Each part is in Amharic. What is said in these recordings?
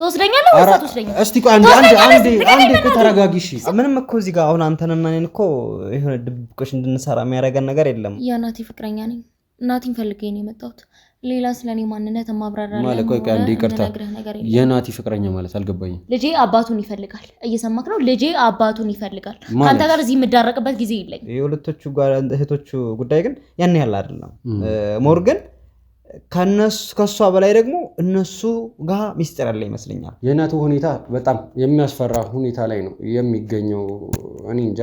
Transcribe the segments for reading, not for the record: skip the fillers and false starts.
ተወስደኛለህ ወይስ አትወስደኝም? እስቲ ቆይ አንዴ ከተረጋጊሽ። ምንም እኮ እዚህ ጋር አሁን አንተንና እኔን እኮ የሆነ ድብቆሽ እንድንሰራ የሚያደርገን ነገር የለም። የናቲ ፍቅረኛ ነኝ። ናቲን ፈልጌ ነው የመጣሁት። ሌላ ስለኔ ማንነት ማብራራለሁ ማለት ቆይ አንዴ ይቅርታ። የናቲ ፍቅረኛ ማለት አልገባኝም። ልጄ አባቱን ይፈልጋል። እየሰማክ ነው? ልጄ አባቱን ይፈልጋል። ካንተ ጋር እዚህ የምዳረቅበት ጊዜ የለኝ። የሁለቶቹ እህቶቹ ጉዳይ ግን ያን ያህል አይደለም። ሞር ግን ከሷ በላይ ደግሞ እነሱ ጋር ሚስጥር ያለ ይመስለኛል። የናቱ ሁኔታ በጣም የሚያስፈራ ሁኔታ ላይ ነው የሚገኘው። እኔ እንጃ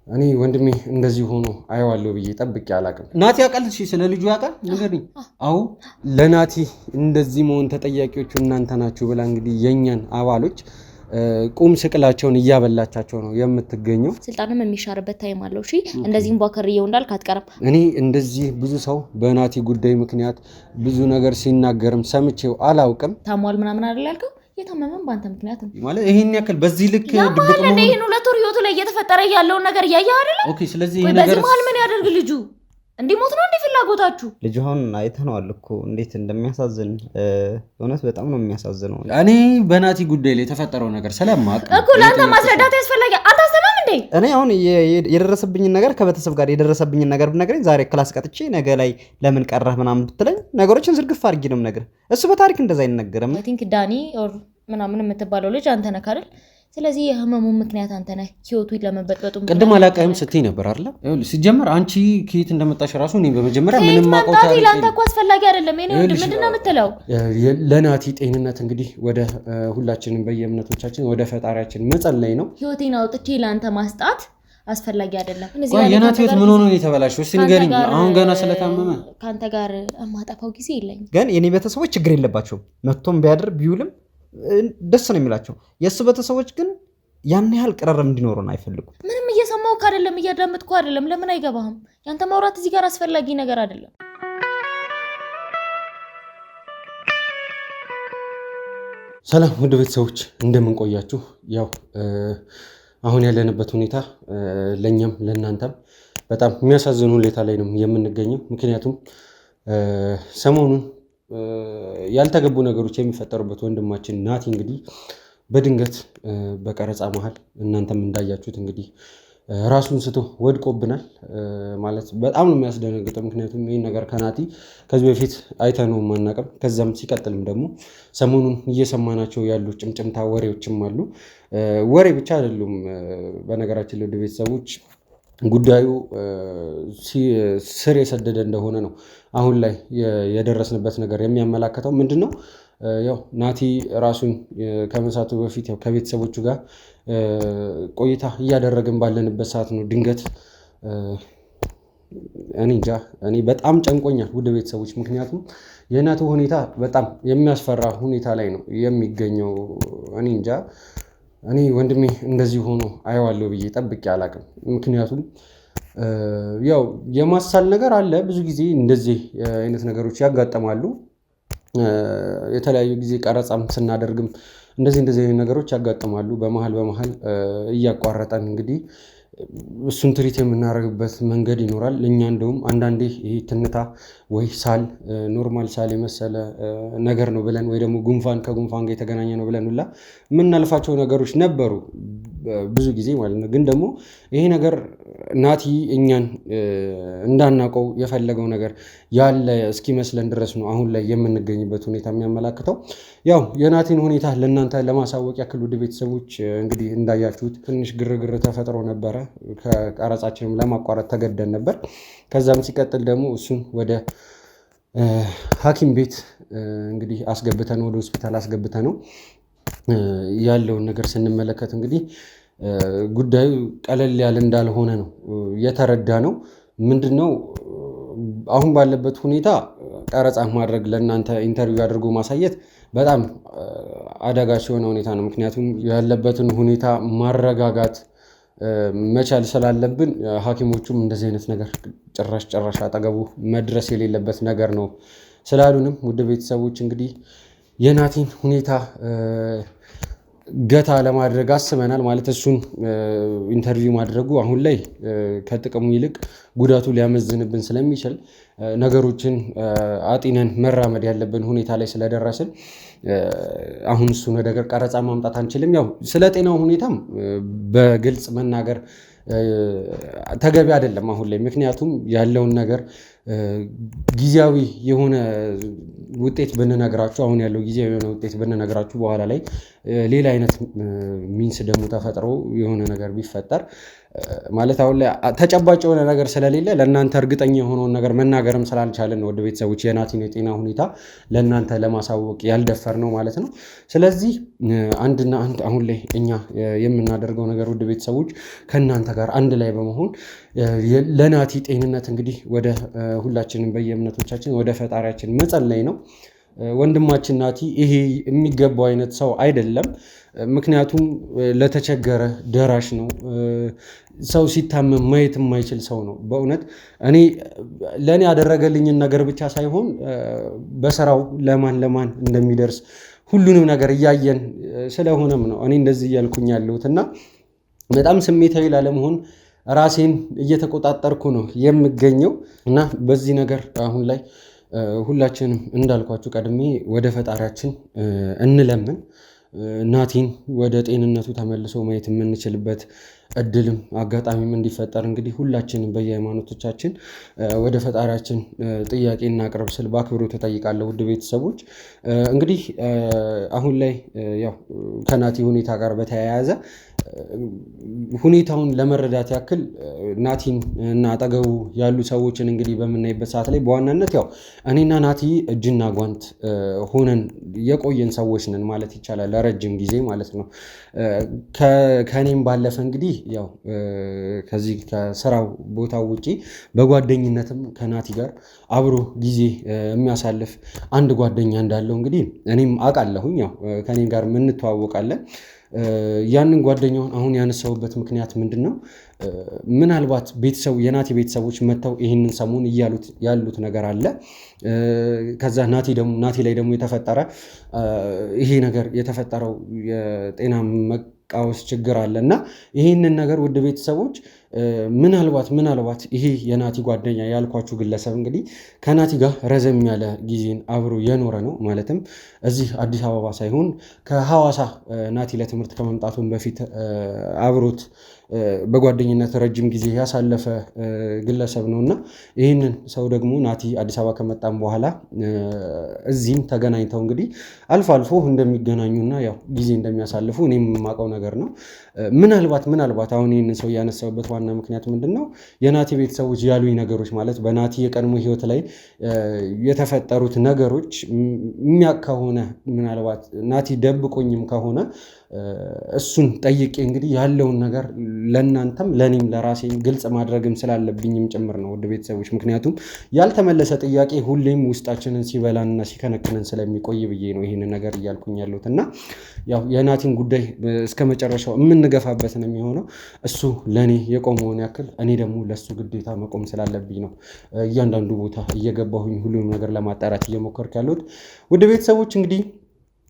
እኔ ወንድሜ እንደዚህ ሆኖ አየዋለሁ ብዬ ጠብቄ አላቅም። ናቲ ያውቃል? እሺ ስለ ልጁ ያውቃል? ንገሪኝ። አዎ ለናቲ እንደዚህ መሆን ተጠያቂዎቹ እናንተ ናችሁ ብላ እንግዲህ የኛን አባሎች ቁም ስቅላቸውን እያበላቻቸው ነው የምትገኘው። ስልጣንም የሚሻርበት ታይም አለው። እሺ እንደዚህም ባከርየው እንዳልክ አትቀርም። እኔ እንደዚህ ብዙ ሰው በናቲ ጉዳይ ምክንያት ብዙ ነገር ሲናገርም ሰምቼው አላውቅም። ታሟል ምናምን አይደል ያልከው? የታመመን ባንተ ምክንያት ነው ማለት ይሄን ያክል በዚህ ልክ ድብቅ ነው። ይሄን ሁለት ወር ህይወቱ ላይ እየተፈጠረ ያለውን ነገር ያያህ አይደል? ኦኬ። ስለዚህ ይሄ ነገር በዚህ መሀል ምን ያደርግ ልጁ? እንዲሞት ነው እንዴ ፍላጎታችሁ? ልጁ አሁን አይተነዋል እኮ እንዴት እንደሚያሳዝን። እውነት በጣም ነው የሚያሳዝነው። እኔ በናቲ ጉዳይ ላይ የተፈጠረው ነገር ስለማቅ እኮ ለአንተ ማስረዳት ያስፈልጋል። አንተ አስተማም እንዴ? እኔ አሁን የደረሰብኝን ነገር ከቤተሰብ ጋር የደረሰብኝን ነገር ብነግረኝ ዛሬ ክላስ ቀጥቼ ነገ ላይ ለምን ቀረህ ምናምን ብትለኝ ነገሮችን ዝርግፍ አድርጌ ነው የምነግርህ። እሱ በታሪክ እንደዛ አይነገርም። አይ ቲንክ ዳኒ ኦር ምናምን የምትባለው ልጅ አንተ ነህ አይደል? ስለዚህ የህመሙ ምክንያት አንተ ነህ። ህይወቱ ለመበጥበጡ ቅድም አላውቅም ስትይ ነበር አይደል? ሲጀመር አንቺ ከየት እንደመጣሽ ራሱ እኔ በመጀመሪያ ምንም ማውቀው ታሪክ ለአንተ እኮ አስፈላጊ አይደለም። እኔ ምንድን ነው የምትለው? ለናቲ ጤንነት እንግዲህ ወደ ሁላችንም በየእምነቶቻችን ወደ ፈጣሪያችን መጸለይ ነው። ህይወቴን አውጥቼ ለአንተ ማስጣት አስፈላጊ አይደለም። የናቲ ህይወት ምን ሆኖ ነው የተበላሸው? እስቲ ንገሪኝ። አሁን ገና ስለታመመ ካንተ ጋር የማጠፋው ጊዜ የለኝም። ግን የኔ ቤተሰቦች ችግር የለባቸውም። መጥቶም ቢያድር ቢውልም ደስ ነው የሚላቸው። የእሱ ቤተሰቦች ግን ያን ያህል ቅርርብ እንዲኖሩን አይፈልጉም። ምንም እየሰማሁህ አይደለም፣ እያዳመጥኩህ አይደለም። ለምን አይገባህም? ያንተ ማውራት እዚህ ጋር አስፈላጊ ነገር አይደለም። ሰላም ውድ ቤተሰቦች እንደምን ቆያችሁ? ያው አሁን ያለንበት ሁኔታ ለኛም ለእናንተም በጣም የሚያሳዝን ሁኔታ ላይ ነው የምንገኘው። ምክንያቱም ሰሞኑን ያልተገቡ ነገሮች የሚፈጠሩበት ወንድማችን ናቲ እንግዲህ በድንገት በቀረጻ መሃል እናንተም እንዳያችሁት እንግዲህ ራሱን ስቶ ወድቆብናል። ማለት በጣም ነው የሚያስደነግጠው። ምክንያቱም ይህን ነገር ከናቲ ከዚህ በፊት አይተነው ማናቀም። ከዛም ሲቀጥልም ደግሞ ሰሞኑን እየሰማናቸው ያሉ ጭምጭምታ ወሬዎችም አሉ። ወሬ ብቻ አይደሉም። በነገራችን ለውድ ቤተሰቦች ጉዳዩ ስር የሰደደ እንደሆነ ነው አሁን ላይ የደረስንበት ነገር የሚያመላክተው። ምንድነው ያው ናቲ ራሱን ከመሳቱ በፊት ያው ከቤተሰቦቹ ጋር ቆይታ እያደረግን ባለንበት ሰዓት ነው ድንገት እኔ በጣም ጨንቆኛል ውድ ቤተሰቦች። ምክንያቱም የናቱ ሁኔታ በጣም የሚያስፈራ ሁኔታ ላይ ነው የሚገኘው። እኔ ወንድሜ እንደዚህ ሆኖ አየዋለሁ ብዬ ጠብቄ አላቅም። ምክንያቱም ያው የማሳል ነገር አለ። ብዙ ጊዜ እንደዚህ አይነት ነገሮች ያጋጠማሉ። የተለያዩ ጊዜ ቀረጻም ስናደርግም እንደዚህ አይነት ነገሮች ያጋጥማሉ። በመሃል እያቋረጠን እንግዲህ እሱን ትሪት የምናደርግበት መንገድ ይኖራል። እኛ እንደውም አንዳንዴ ይሄ ትንታ ወይ ሳል ኖርማል ሳል የመሰለ ነገር ነው ብለን ወይ ደግሞ ከጉንፋን ጋር የተገናኘ ነው ብለን ሁላ የምናልፋቸው ነገሮች ነበሩ ብዙ ጊዜ ማለት ነው። ግን ደግሞ ይሄ ነገር ናቲ እኛን እንዳናውቀው የፈለገው ነገር ያለ እስኪመስለን ድረስ ነው አሁን ላይ የምንገኝበት ሁኔታ የሚያመላክተው። ያው የናቲን ሁኔታ ለእናንተ ለማሳወቅ ያክል ውድ ቤተሰቦች እንግዲህ እንዳያችሁት ትንሽ ግርግር ተፈጥሮ ነበረ። ከቀረጻችንም ለማቋረጥ ተገደን ነበር። ከዛም ሲቀጥል ደግሞ እሱን ወደ ሐኪም ቤት እንግዲህ አስገብተን ወደ ሆስፒታል አስገብተነው ያለውን ነገር ስንመለከት እንግዲህ ጉዳዩ ቀለል ያለ እንዳልሆነ ነው የተረዳ ነው። ምንድነው አሁን ባለበት ሁኔታ ቀረጻ ማድረግ ለእናንተ ኢንተርቪው አድርጎ ማሳየት በጣም አዳጋች የሆነ ሁኔታ ነው። ምክንያቱም ያለበትን ሁኔታ ማረጋጋት መቻል ስላለብን ሐኪሞቹም እንደዚህ አይነት ነገር ጭራሽ አጠገቡ መድረስ የሌለበት ነገር ነው ስላሉንም ውድ ቤተሰቦች እንግዲህ የናቲን ሁኔታ ገታ ለማድረግ አስበናል። ማለት እሱን ኢንተርቪው ማድረጉ አሁን ላይ ከጥቅሙ ይልቅ ጉዳቱ ሊያመዝንብን ስለሚችል ነገሮችን አጢነን መራመድ ያለብን ሁኔታ ላይ ስለደረስን አሁን እሱ ነገር ቀረጻ ማምጣት አንችልም። ያው ስለ ጤናው ሁኔታም በግልጽ መናገር ተገቢ አይደለም አሁን ላይ። ምክንያቱም ያለውን ነገር ጊዜያዊ የሆነ ውጤት ብንነግራችሁ አሁን ያለው ጊዜያዊ የሆነ ውጤት ብንነግራችሁ በኋላ ላይ ሌላ አይነት ሚንስ ደግሞ ተፈጥሮ የሆነ ነገር ቢፈጠር ማለት አሁን ላይ ተጨባጭ የሆነ ነገር ስለሌለ ለእናንተ እርግጠኛ የሆነውን ነገር መናገርም ስላልቻለን ወደ ቤተሰቦች የናቲን የጤና ሁኔታ ለእናንተ ለማሳወቅ ያልደፈር ነው ማለት ነው። ስለዚህ አንድና አንድ አሁን ላይ እኛ የምናደርገው ነገር ወደ ቤተሰቦች ከእናንተ ጋር አንድ ላይ በመሆን ለናቲ ጤንነት እንግዲህ ወደ ሁላችንም በየእምነቶቻችን ወደ ፈጣሪያችን መጸለይ ነው። ወንድማችን ናቲ ይሄ የሚገባው አይነት ሰው አይደለም። ምክንያቱም ለተቸገረ ደራሽ ነው። ሰው ሲታመም ማየት የማይችል ሰው ነው። በእውነት እኔ ለእኔ ያደረገልኝን ነገር ብቻ ሳይሆን በስራው ለማን እንደሚደርስ ሁሉንም ነገር እያየን ስለሆነም ነው እኔ እንደዚህ እያልኩኝ ያለሁት እና በጣም ስሜታዊ ላለመሆን ራሴን እየተቆጣጠርኩ ነው የምገኘው እና በዚህ ነገር አሁን ላይ ሁላችንም እንዳልኳችሁ ቀድሜ ወደ ፈጣሪያችን እንለምን። ናቲን ወደ ጤንነቱ ተመልሶ ማየት የምንችልበት እድልም አጋጣሚም እንዲፈጠር እንግዲህ ሁላችንም በየሃይማኖቶቻችን ወደ ፈጣሪያችን ጥያቄ እናቅርብ ስል በአክብሮት እጠይቃለሁ። ውድ ቤተሰቦች እንግዲህ አሁን ላይ ያው ከናቲ ሁኔታ ጋር በተያያዘ ሁኔታውን ለመረዳት ያክል ናቲን እና አጠገቡ ያሉ ሰዎችን እንግዲህ በምናይበት ሰዓት ላይ በዋናነት ያው እኔና ናቲ እጅና ጓንት ሆነን የቆየን ሰዎች ነን ማለት ይቻላል ለረጅም ጊዜ ማለት ነው። ከኔም ባለፈ እንግዲህ ያው ከዚህ ከስራው ቦታው ውጪ በጓደኝነትም ከናቲ ጋር አብሮ ጊዜ የሚያሳልፍ አንድ ጓደኛ እንዳለው እንግዲህ እኔም አውቃለሁኝ። ያው ከኔ ጋር እንተዋወቃለን። ያንን ጓደኛውን አሁን ያነሳውበት ምክንያት ምንድነው? ምናልባት የናቲ ቤተሰቦች መተው ይህንን ሰሞን እያሉት ያሉት ነገር አለ። ከዛ ናቲ ላይ ደግሞ የተፈጠረ ይሄ ነገር የተፈጠረው የጤና መቃወስ ችግር አለ እና ይህንን ነገር ውድ ቤተሰቦች ምናልባት ይሄ የናቲ ጓደኛ ያልኳችሁ ግለሰብ እንግዲህ ከናቲ ጋር ረዘም ያለ ጊዜን አብሮ የኖረ ነው። ማለትም እዚህ አዲስ አበባ ሳይሆን ከሐዋሳ ናቲ ለትምህርት ከመምጣቱን በፊት አብሮት በጓደኝነት ረጅም ጊዜ ያሳለፈ ግለሰብ ነውና ይህንን ሰው ደግሞ ናቲ አዲስ አበባ ከመጣም በኋላ እዚህም ተገናኝተው እንግዲህ አልፎ አልፎ እንደሚገናኙና ያው ጊዜ እንደሚያሳልፉ እኔም የማውቀው ነገር ነው። ምናልባት አሁን ይህንን ሰው ያነሳውበት ዋና ምክንያት ምንድነው? የናቲ ቤተሰቦች ያሉኝ ነገሮች ማለት በናቲ የቀድሞ ህይወት ላይ የተፈጠሩት ነገሮች የሚያውቅ ከሆነ ምናልባት ናቲ ደብቆኝም ከሆነ እሱን ጠይቄ እንግዲህ ያለውን ነገር ለእናንተም ለእኔም ለራሴም ግልጽ ማድረግም ስላለብኝም ጭምር ነው ውድ ቤተሰቦች። ምክንያቱም ያልተመለሰ ጥያቄ ሁሌም ውስጣችንን ሲበላንና ሲከነክነን ስለሚቆይ ብዬ ነው ይህንን ነገር እያልኩኝ ያለሁት እና ያው የናቲን ጉዳይ እስከ መጨረሻው የምንገፋበት ነው የሚሆነው። እሱ ለእኔ የቆመውን ያክል እኔ ደግሞ ለእሱ ግዴታ መቆም ስላለብኝ ነው እያንዳንዱ ቦታ እየገባሁኝ ሁሉንም ነገር ለማጣራት እየሞከርኩ ያለሁት ውድ ቤተሰቦች። እንግዲህ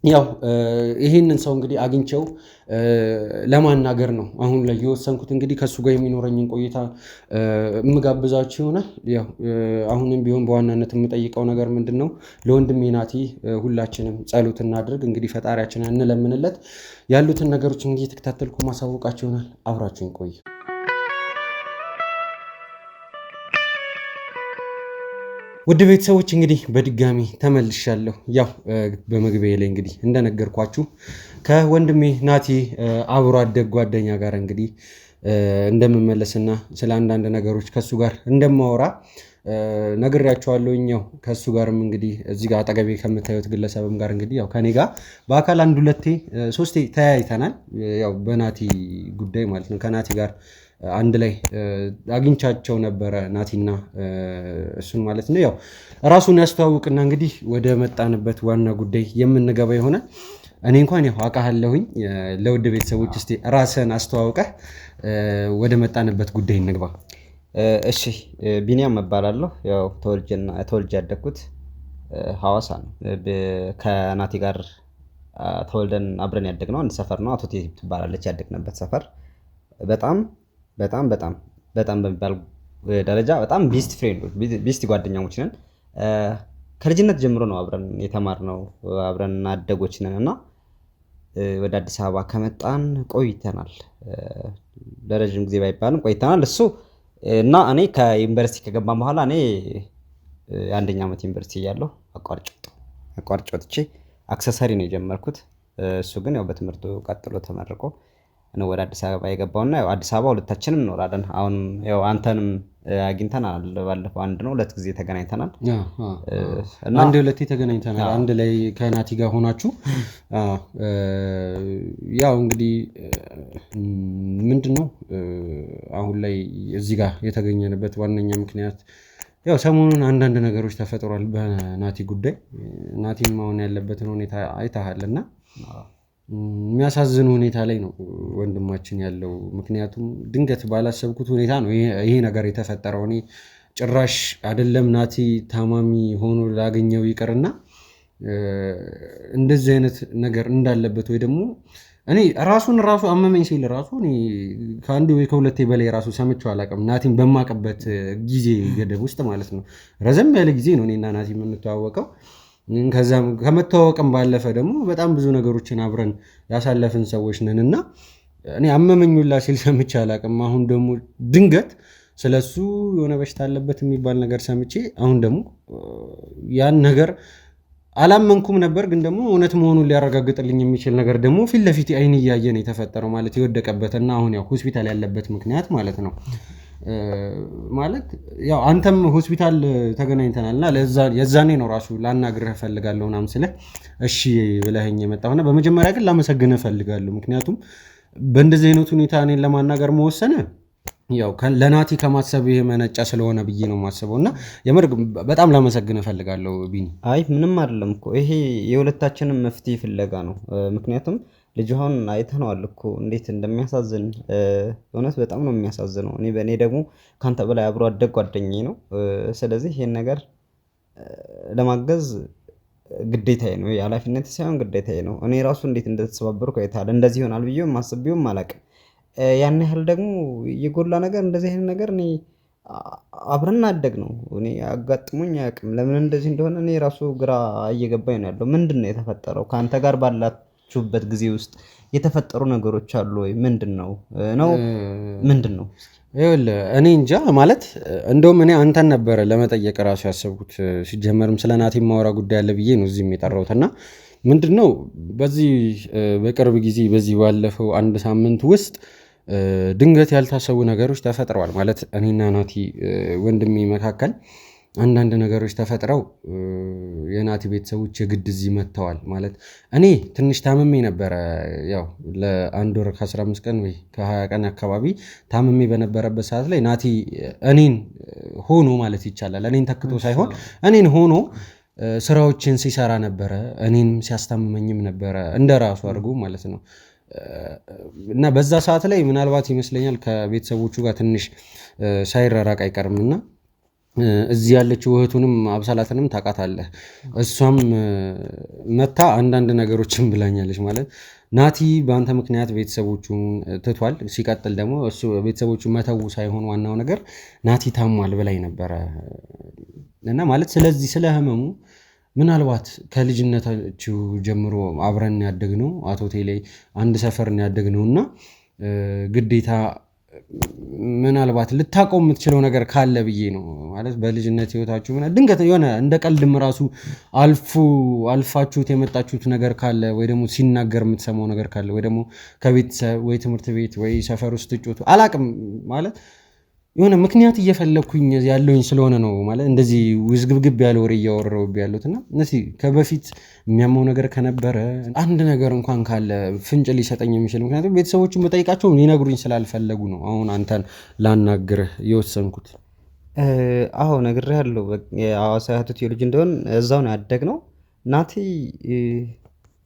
ያው ይሄንን ሰው እንግዲህ አግኝቼው ለማናገር ነው አሁን ላይ የወሰንኩት። እንግዲህ ከሱ ጋር የሚኖረኝን ቆይታ የምጋብዛችሁ ይሆናል። ያው አሁንም ቢሆን በዋናነት የምጠይቀው ነገር ምንድነው? ለወንድሜ ናቲ ሁላችንም ጸሎት እናድርግ፣ እንግዲህ ፈጣሪያችንን እንለምንለት። ያሉትን ነገሮች እንግዲህ የተከታተልኩ ማሳወቃችሁ ይሆናል። አብራችሁን ቆዩ። ውድ ቤተሰቦች እንግዲህ በድጋሚ ተመልሻለሁ። ያው በመግቢያ ላይ እንግዲህ እንደነገርኳችሁ ከወንድሜ ናቲ አብሮ አደግ ጓደኛ ጋር እንግዲህ እንደምመለስና ስለ አንዳንድ ነገሮች ከሱ ጋር እንደማወራ ነግሬያቸዋለሁ። ያው ከሱ ጋርም እንግዲህ እዚህ ጋር አጠገቤ ከምታዩት ግለሰብም ጋር እንግዲህ ያው ከኔ ጋር በአካል 1-2-3 ተያይተናል። ያው በናቲ ጉዳይ ማለት ነው። ከናቲ ጋር አንድ ላይ አግኝቻቸው ነበረ ናቲና እሱን ማለት ነው። ያው ራሱን ያስተዋውቅና እንግዲህ ወደ መጣንበት ዋና ጉዳይ የምንገባ ይሆናል። እኔ እንኳን ያው አውቃለሁኝ። ለውድ ቤተሰቦች እስቲ ራስህን አስተዋውቀህ ወደ መጣንበት ጉዳይ እንግባ። እሺ፣ ቢኒያም እባላለሁ። ያው ተወልጄ ያደግኩት ሐዋሳ ነው። ከናቲ ጋር ተወልደን አብረን ያደግነው አንድ ሰፈር ነው። አቶ ቴቲ ትባላለች ያደግንበት ሰፈር። በጣም በሚባል ደረጃ በጣም ቤስት ፍሬንዶች ቤስት ጓደኛሞች ነን። ከልጅነት ጀምሮ ነው አብረን የተማርነው አብረን አደጎች ነን እና ወደ አዲስ አበባ ከመጣን ቆይተናል። ለረጅም ጊዜ ባይባልም ቆይተናል። እሱ እና እኔ ከዩኒቨርሲቲ ከገባን በኋላ እኔ የአንደኛ ዓመት ዩኒቨርሲቲ እያለሁ አቋርጬ ወጥቼ አክሰሰሪ ነው የጀመርኩት። እሱ ግን ያው በትምህርቱ ቀጥሎ ተመርቆ ነው ወደ አዲስ አበባ የገባውና ያው አዲስ አበባ ሁለታችንም እንኖራለን። አሁን ያው አንተንም አግኝተናል። ባለፈው አንድ ነው ሁለት ጊዜ ተገናኝተናል። እና አንድ ሁለቴ ተገናኝተናል አንድ ላይ ከናቲ ጋር ሆናችሁ። ያው እንግዲህ ምንድነው አሁን ላይ እዚህ ጋር የተገኘንበት ዋነኛ ምክንያት ያው ሰሞኑን አንዳንድ ነገሮች ተፈጥሯል በናቲ ጉዳይ። ናቲም አሁን ያለበትን ሁኔታ አይተሃልና የሚያሳዝን ሁኔታ ላይ ነው ወንድማችን ያለው። ምክንያቱም ድንገት ባላሰብኩት ሁኔታ ነው ይሄ ነገር የተፈጠረው። እኔ ጭራሽ አይደለም ናቲ ታማሚ ሆኖ ላገኘው ይቅርና እንደዚህ አይነት ነገር እንዳለበት ወይ ደግሞ እኔ ራሱ አመመኝ ሲል ራሱ እኔ ከአንድ ወይ ከሁለቴ በላይ ራሱ ሰምቼው አላውቅም። ናቲን በማቀበት ጊዜ ገደብ ውስጥ ማለት ነው። ረዘም ያለ ጊዜ ነው እኔና ናቲ የምንተዋወቀው። ከዛም ከመተዋወቅም ባለፈ ደግሞ በጣም ብዙ ነገሮችን አብረን ያሳለፍን ሰዎች ነን እና እኔ አመመኙላ ሲል ሰምቼ አላውቅም። አሁን ደግሞ ድንገት ስለሱ የሆነ በሽታ አለበት የሚባል ነገር ሰምቼ አሁን ደግሞ ያን ነገር አላመንኩም ነበር። ግን ደግሞ እውነት መሆኑን ሊያረጋግጥልኝ የሚችል ነገር ደግሞ ፊት ለፊት አይን እያየ ነው የተፈጠረው። ማለት የወደቀበትና አሁን ያው ሆስፒታል ያለበት ምክንያት ማለት ነው። ማለት ያው አንተም ሆስፒታል ተገናኝተናልና የዛኔ ነው ራሱ ላናግርህ እፈልጋለሁ ምናምን ስልህ እሺ ብለኸኝ የመጣሁና በመጀመሪያ ግን ላመሰግንህ እፈልጋለሁ። ምክንያቱም በእንደዚህ አይነት ሁኔታ እኔን ለማናገር መወሰነ ያው ለናቲ ከማሰብ ይሄ መነጫ ስለሆነ ብዬ ነው የማስበው እና የምር በጣም ላመሰግንህ እፈልጋለሁ ቢኒ። አይ ምንም አይደለም እኮ ይሄ የሁለታችንም መፍትሄ ፍለጋ ነው። ምክንያቱም ልጅሁን አይተነዋል እኮ እንዴት እንደሚያሳዝን እውነት በጣም ነው የሚያሳዝነው። በእኔ ደግሞ ካንተ በላይ አብሮ አደግ ጓደኛዬ ነው። ስለዚህ ይሄን ነገር ለማገዝ ግዴታዬ ነው፣ የኃላፊነት ሳይሆን ግዴታዬ ነው። እኔ ራሱ እንዴት እንደተሰባበርኩ አይተሃል። እንደዚህ ይሆናል ብዬም አስቤውም አላውቅም። ያን ያህል ደግሞ የጎላ ነገር እንደዚህ አይነት ነገር እኔ አብረን አደግ ነው እኔ አጋጥሞኝ አያውቅም። ለምን እንደዚህ እንደሆነ እኔ ራሱ ግራ እየገባኝ ነው ያለው። ምንድነው የተፈጠረው? ከአንተ ጋር ባላችሁበት ጊዜ ውስጥ የተፈጠሩ ነገሮች አሉ ወይ? ምንድነው? ይኸውልህ እኔ እንጃ ማለት እንደውም እኔ አንተን ነበረ ለመጠየቅ ራሱ ያሰብኩት። ሲጀመርም ስለ ናቲ ማወራ ጉዳይ አለ ብዬ ነው እዚህም የጠራሁትና ምንድነው በዚህ በቅርብ ጊዜ በዚህ ባለፈው አንድ ሳምንት ውስጥ ድንገት ያልታሰቡ ነገሮች ተፈጥረዋል። ማለት እኔና ናቲ ወንድሜ መካከል አንዳንድ ነገሮች ተፈጥረው የናቲ ቤተሰቦች የግድ እዚህ መጥተዋል። ማለት እኔ ትንሽ ታምሜ ነበረ። ያው ለአንድ ወር ከ15 ቀን ወይ ከ20 ቀን አካባቢ ታምሜ በነበረበት ሰዓት ላይ ናቲ እኔን ሆኖ ማለት ይቻላል እኔን ተክቶ ሳይሆን እኔን ሆኖ ስራዎችን ሲሰራ ነበረ። እኔን ሲያስታምመኝም ነበረ እንደራሱ አድርጎ ማለት ነው። እና በዛ ሰዓት ላይ ምናልባት ይመስለኛል ከቤተሰቦቹ ጋር ትንሽ ሳይራራቅ አይቀርምና እዚህ ያለችው እህቱንም አብሳላትንም ታውቃታለህ። እሷም መታ አንዳንድ ነገሮችን ብላኛለች። ማለት ናቲ በአንተ ምክንያት ቤተሰቦቹን ትቷል። ሲቀጥል ደግሞ እሱ ቤተሰቦቹ መተው ሳይሆን ዋናው ነገር ናቲ ታሟል ብላኝ ነበረ። እና ማለት ስለዚህ ስለ ህመሙ ምናልባት ከልጅነታችሁ ጀምሮ አብረን ያደግነው አቶ ቴሌ አንድ ሰፈር ያደግነው እና ግዴታ ምናልባት ልታውቀው የምትችለው ነገር ካለ ብዬ ነው። ማለት በልጅነት ህይወታችሁ ድንገት የሆነ እንደ ቀልድም ራሱ አልፋችሁት የመጣችሁት ነገር ካለ ወይ ደግሞ ሲናገር የምትሰማው ነገር ካለ ወይ ደግሞ ከቤተሰብ ወይ ትምህርት ቤት ወይ ሰፈር ውስጥ ትጮቱ አላቅም። ማለት የሆነ ምክንያት እየፈለኩኝ ያለውኝ ስለሆነ ነው። ማለት እንደዚህ ውዝግብግብ ያለ ወሬ እያወራሁ ያለሁትና እነዚህ ከበፊት የሚያመው ነገር ከነበረ አንድ ነገር እንኳን ካለ ፍንጭ ሊሰጠኝ የሚችል ምክንያቱም ቤተሰቦቹን በጠይቃቸው ሊነግሩኝ ስላልፈለጉ ነው አሁን አንተን ላናግርህ የወሰንኩት። አዎ ነግሬሃለሁ። የሐዋሳ እህቶቼ ልጅ እንደሆን እዛው ነው ያደግነው። ናቲ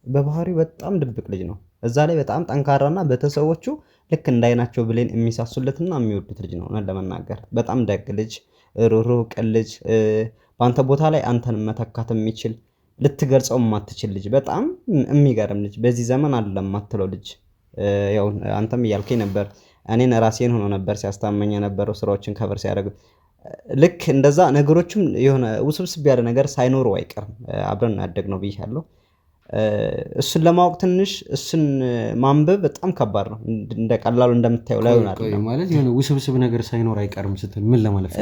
በባህሪው በጣም ድብቅ ልጅ ነው። እዛ ላይ በጣም ጠንካራና ቤተሰቦቹ ልክ እንዳይናቸው ብሌን የሚሳሱለትና የሚወዱት ልጅ ነው። ለመናገር በጣም ደግ ልጅ፣ ሩህሩህ ቅን ልጅ፣ በአንተ ቦታ ላይ አንተን መተካት የሚችል ልትገልጸው የማትችል ልጅ፣ በጣም የሚገርም ልጅ፣ በዚህ ዘመን አለ የማትለው ልጅ። ያው አንተም እያልከኝ ነበር እኔን ራሴን ሆኖ ነበር ሲያስታመኝ የነበረው ስራዎችን ከቨር ሲያደርግ። ልክ እንደዛ ነገሮችም የሆነ ውስብስብ ያለ ነገር ሳይኖረው አይቀርም። አብረን ያደግነው ብያለሁ። እሱን ለማወቅ ትንሽ እሱን ማንበብ በጣም ከባድ ነው። እንደ ቀላሉ እንደምታየው ላይ ሆናል ማለት የሆነ ውስብስብ ነገር ሳይኖር አይቀርም ስትል ምን ለማለት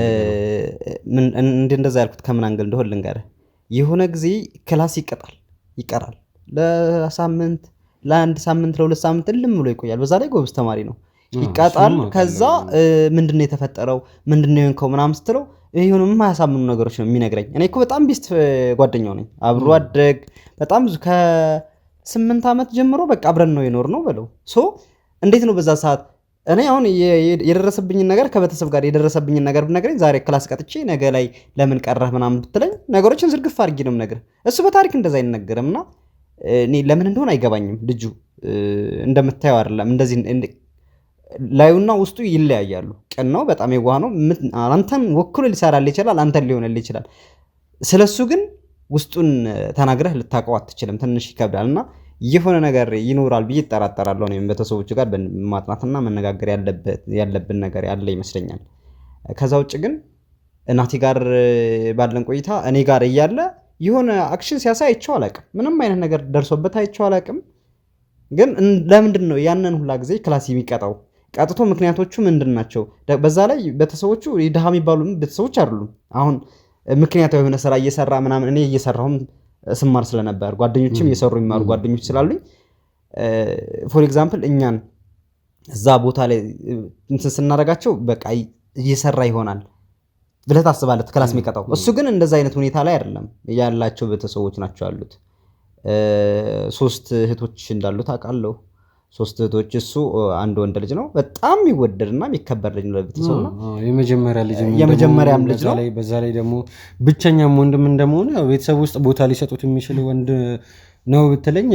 እንደዛ ያልኩት ከምን አንግል እንደሆነ ልንገርህ። የሆነ ጊዜ ክላስ ይቀራል ለሳምንት ለአንድ ሳምንት ለሁለት ሳምንት እልም ብሎ ይቆያል። በዛ ላይ ጎበዝ ተማሪ ነው። ይቃጣል። ከዛ ምንድነው የተፈጠረው ምንድነው የሆንከው ምናምን ስትለው ይሁንም የማያሳምኑ ነገሮች ነው የሚነግረኝ። እኔ እኮ በጣም ቤስት ጓደኛው ነኝ። አብሮ አደግ በጣም ብዙ ከ8 ዓመት ጀምሮ በቃ አብረን ነው የኖርነው በለው። ሶ እንዴት ነው በዛ ሰዓት እኔ አሁን የደረሰብኝን ነገር ከቤተሰብ ጋር የደረሰብኝን ነገር ብነግረኝ ዛሬ ክላስ ቀጥቼ ነገ ላይ ለምን ቀረህ ምናምን ብትለኝ ነገሮችን ዝርግፍ አድርጌ ነው የምነግርህ። እሱ በታሪክ እንደዛ አይነገርምና እኔ ለምን እንደሆነ አይገባኝም። ልጁ እንደምታየው አይደለም። እንደዚህ ላዩና ውስጡ ይለያያሉ። ቀን ነው፣ በጣም የዋህ ነው። አንተን ወክሎ ሊሰራልህ ይችላል፣ አንተን ሊሆንልህ ይችላል። ስለሱ ግን ውስጡን ተናግረህ ልታውቀው አትችልም። ትንሽ ይከብዳልና የሆነ ነገር ይኖራል ብዬ እጠራጠራለሁ። እኔም ቤተሰቦቹ ጋር ማጥናትና መነጋገር ያለብን ነገር ያለ ይመስለኛል። ከዛ ውጭ ግን እናቴ ጋር ባለን ቆይታ እኔ ጋር እያለ የሆነ አክሽን ሲያሳይ አይቼው አላውቅም። ምንም አይነት ነገር ደርሶበት አይቼው አላውቅም። ግን ለምንድን ነው ያንን ሁላ ጊዜ ክላስ የሚቀጣው? ቀጥቶ ምክንያቶቹ ምንድን ናቸው? በዛ ላይ ቤተሰቦቹ ድሃ የሚባሉ ቤተሰቦች አይደሉም። አሁን ምክንያታዊ የሆነ ስራ እየሰራ ምናምን እኔ እየሰራሁም ስማር ስለነበር ጓደኞችም እየሰሩ የሚማሩ ጓደኞች ስላሉኝ ፎር ኤግዛምፕል እኛን እዛ ቦታ ላይ እንትን ስናደርጋቸው በቃ እየሰራ ይሆናል ብለህ ታስባለህ ክላስ የሚቀጣው። እሱ ግን እንደዛ አይነት ሁኔታ ላይ አይደለም ያላቸው ቤተሰቦች ናቸው ያሉት። 3 እህቶች እንዳሉት አውቃለሁ። 3 እህቶች፣ እሱ አንድ ወንድ ልጅ ነው። በጣም የሚወደድና የሚከበር ልጅ ነው ለቤተሰቡ ነው። የመጀመሪያም ልጅ ነው። በዛ ላይ ደግሞ ብቸኛም ወንድም እንደመሆኑ ቤተሰብ ውስጥ ቦታ ሊሰጡት የሚችል ወንድ ነው ብትለኝ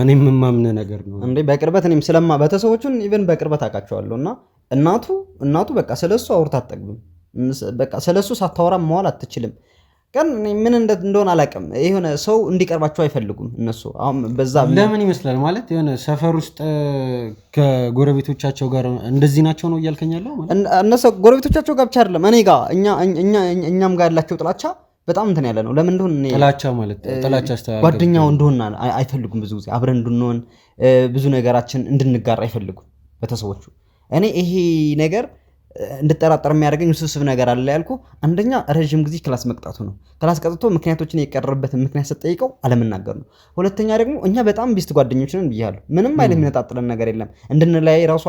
እኔም የማምነው ነገር ነው። እንዴ በቅርበት እኔም ቤተሰቦቹን ኢቭን በቅርበት አውቃቸዋለሁ። እና እናቱ በቃ ስለሱ አውርታ አትጠግብም። በቃ ስለሱ ሳታወራ መዋል አትችልም። ቀን ምን እንደሆነ አላውቅም። የሆነ ሰው እንዲቀርባቸው አይፈልጉም እነሱ። አሁን በዛ ለምን ይመስላል ማለት የሆነ ሰፈር ውስጥ ከጎረቤቶቻቸው ጋር እንደዚህ ናቸው ነው እያልከኛለሁ ማለት እነሱ ጎረቤቶቻቸው ጋር ብቻ አይደለም እኔ ጋር እኛም ጋር ያላቸው ጥላቻ በጣም እንትን ያለ ነው። ለምን እንደሆነ ጥላቻ ማለት ጥላቻ ጓደኛው እንደሆነ አይፈልጉም። ብዙ ጊዜ አብረን እንድንሆን ብዙ ነገራችን እንድንጋራ አይፈልጉም ቤተሰቦቹ። እኔ ይሄ ነገር እንድጠራጠር የሚያደርገኝ ውስብስብ ነገር አለ ያልኩ። አንደኛ ረዥም ጊዜ ክላስ መቅጣቱ ነው። ክላስ ቀጥቶ ምክንያቶችን የቀረበትን ምክንያት ስትጠይቀው አለመናገር ነው። ሁለተኛ ደግሞ እኛ በጣም ቤስት ጓደኞች ነን ብያለሁ። ምንም አይነት የሚነጣጥለን ነገር የለም። እንድንለያይ ራሱ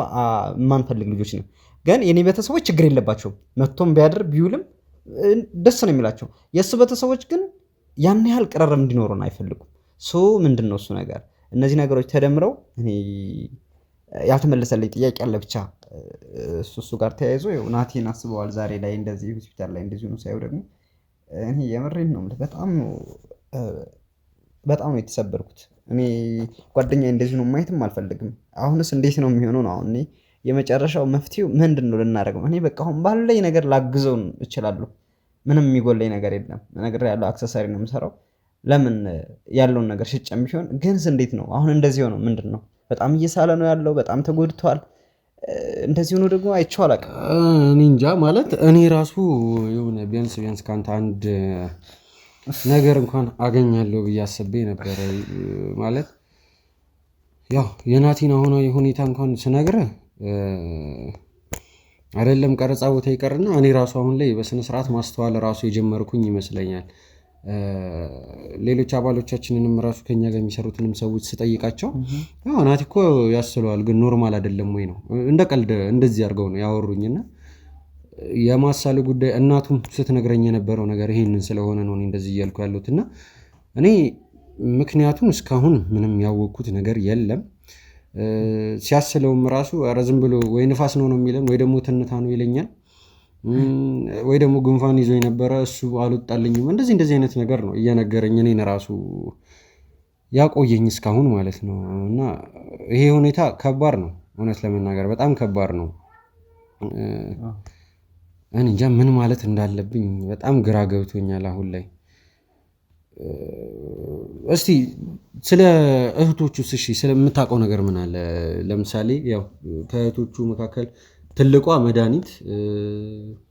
የማንፈልግ ልጆች ነን። ግን የኔ ቤተሰቦች ችግር የለባቸውም። መጥቶም ቢያድር ቢውልም ደስ ነው የሚላቸው። የእሱ ቤተሰቦች ግን ያን ያህል ቅርርብ እንዲኖሩን አይፈልጉም። ምንድን ነው እሱ ነገር? እነዚህ ነገሮች ተደምረው እኔ ያልተመለሰልኝ ጥያቄ አለ ብቻ እሱ ጋር ተያይዞ ናቲን አስበዋል። ዛሬ ላይ እንደዚህ ሆስፒታል ላይ እንደዚህ ነው ሳይው ደግሞ እኔ የምሬን ነው በጣም ነው የተሰበርኩት። እኔ ጓደኛዬ እንደዚህ ነው ማየትም አልፈልግም። አሁንስ እንዴት ነው የሚሆነው ነው? አሁን የመጨረሻው መፍትሄው ምንድን ነው ልናደርገው? እኔ በቃ አሁን ባለኝ ነገር ላግዘው እችላለሁ። ምንም የሚጎለኝ ነገር የለም። ነገር ያለው አክሰሰሪ ነው የምሰራው። ለምን ያለውን ነገር ሽጨም ቢሆን ግንስ እንዴት ነው አሁን እንደዚህ ሆነው ምንድን ነው? በጣም እየሳለ ነው ያለው። በጣም ተጎድቷል። እንደዚህ ሆኖ ደግሞ አይቼው አላውቅም። እኔ እንጃ ማለት እኔ ራሱ የሆነ ቢያንስ ካንተ አንድ ነገር እንኳን አገኛለሁ ብዬ አስቤ ነበረ። ማለት ያው የናቲን አሁናዊ ሁኔታ እንኳን ስነግርህ አይደለም ቀረጻ ቦታ ይቀርና እኔ ራሱ አሁን ላይ በስነ ስርዓት ማስተዋል ራሱ የጀመርኩኝ ይመስለኛል። ሌሎች አባሎቻችንንም ራሱ ከኛ ጋር የሚሰሩትንም ሰዎች ስጠይቃቸው ናቲ እኮ ያስለዋል ግን ኖርማል አይደለም ወይ ነው እንደ ቀልድ እንደዚህ አድርገው ነው ያወሩኝና የማሳለ ጉዳይ እናቱም ስትነግረኝ የነበረው ነገር ይሄንን ስለሆነ ነው እንደዚህ እያልኩ ያለሁት። እና እኔ ምክንያቱም እስካሁን ምንም ያወቅኩት ነገር የለም። ሲያስለውም ራሱ ኧረ ዝም ብሎ ወይ ንፋስ ነው የሚለን ወይ ደግሞ ትንታ ነው ይለኛል ወይ ደግሞ ጉንፋን ይዞ የነበረ እሱ አልወጣልኝም። እንደዚህ አይነት ነገር ነው እየነገረኝ እኔን ራሱ ያቆየኝ እስካሁን ማለት ነው። እና ይሄ ሁኔታ ከባድ ነው፣ እውነት ለመናገር በጣም ከባድ ነው። እኔ እንጃ ምን ማለት እንዳለብኝ በጣም ግራ ገብቶኛል አሁን ላይ። እስቲ ስለ እህቶቹስ እሺ ስለምታውቀው ነገር ምን አለ? ለምሳሌ ያው ከእህቶቹ መካከል ትልቋ መድኃኒት፣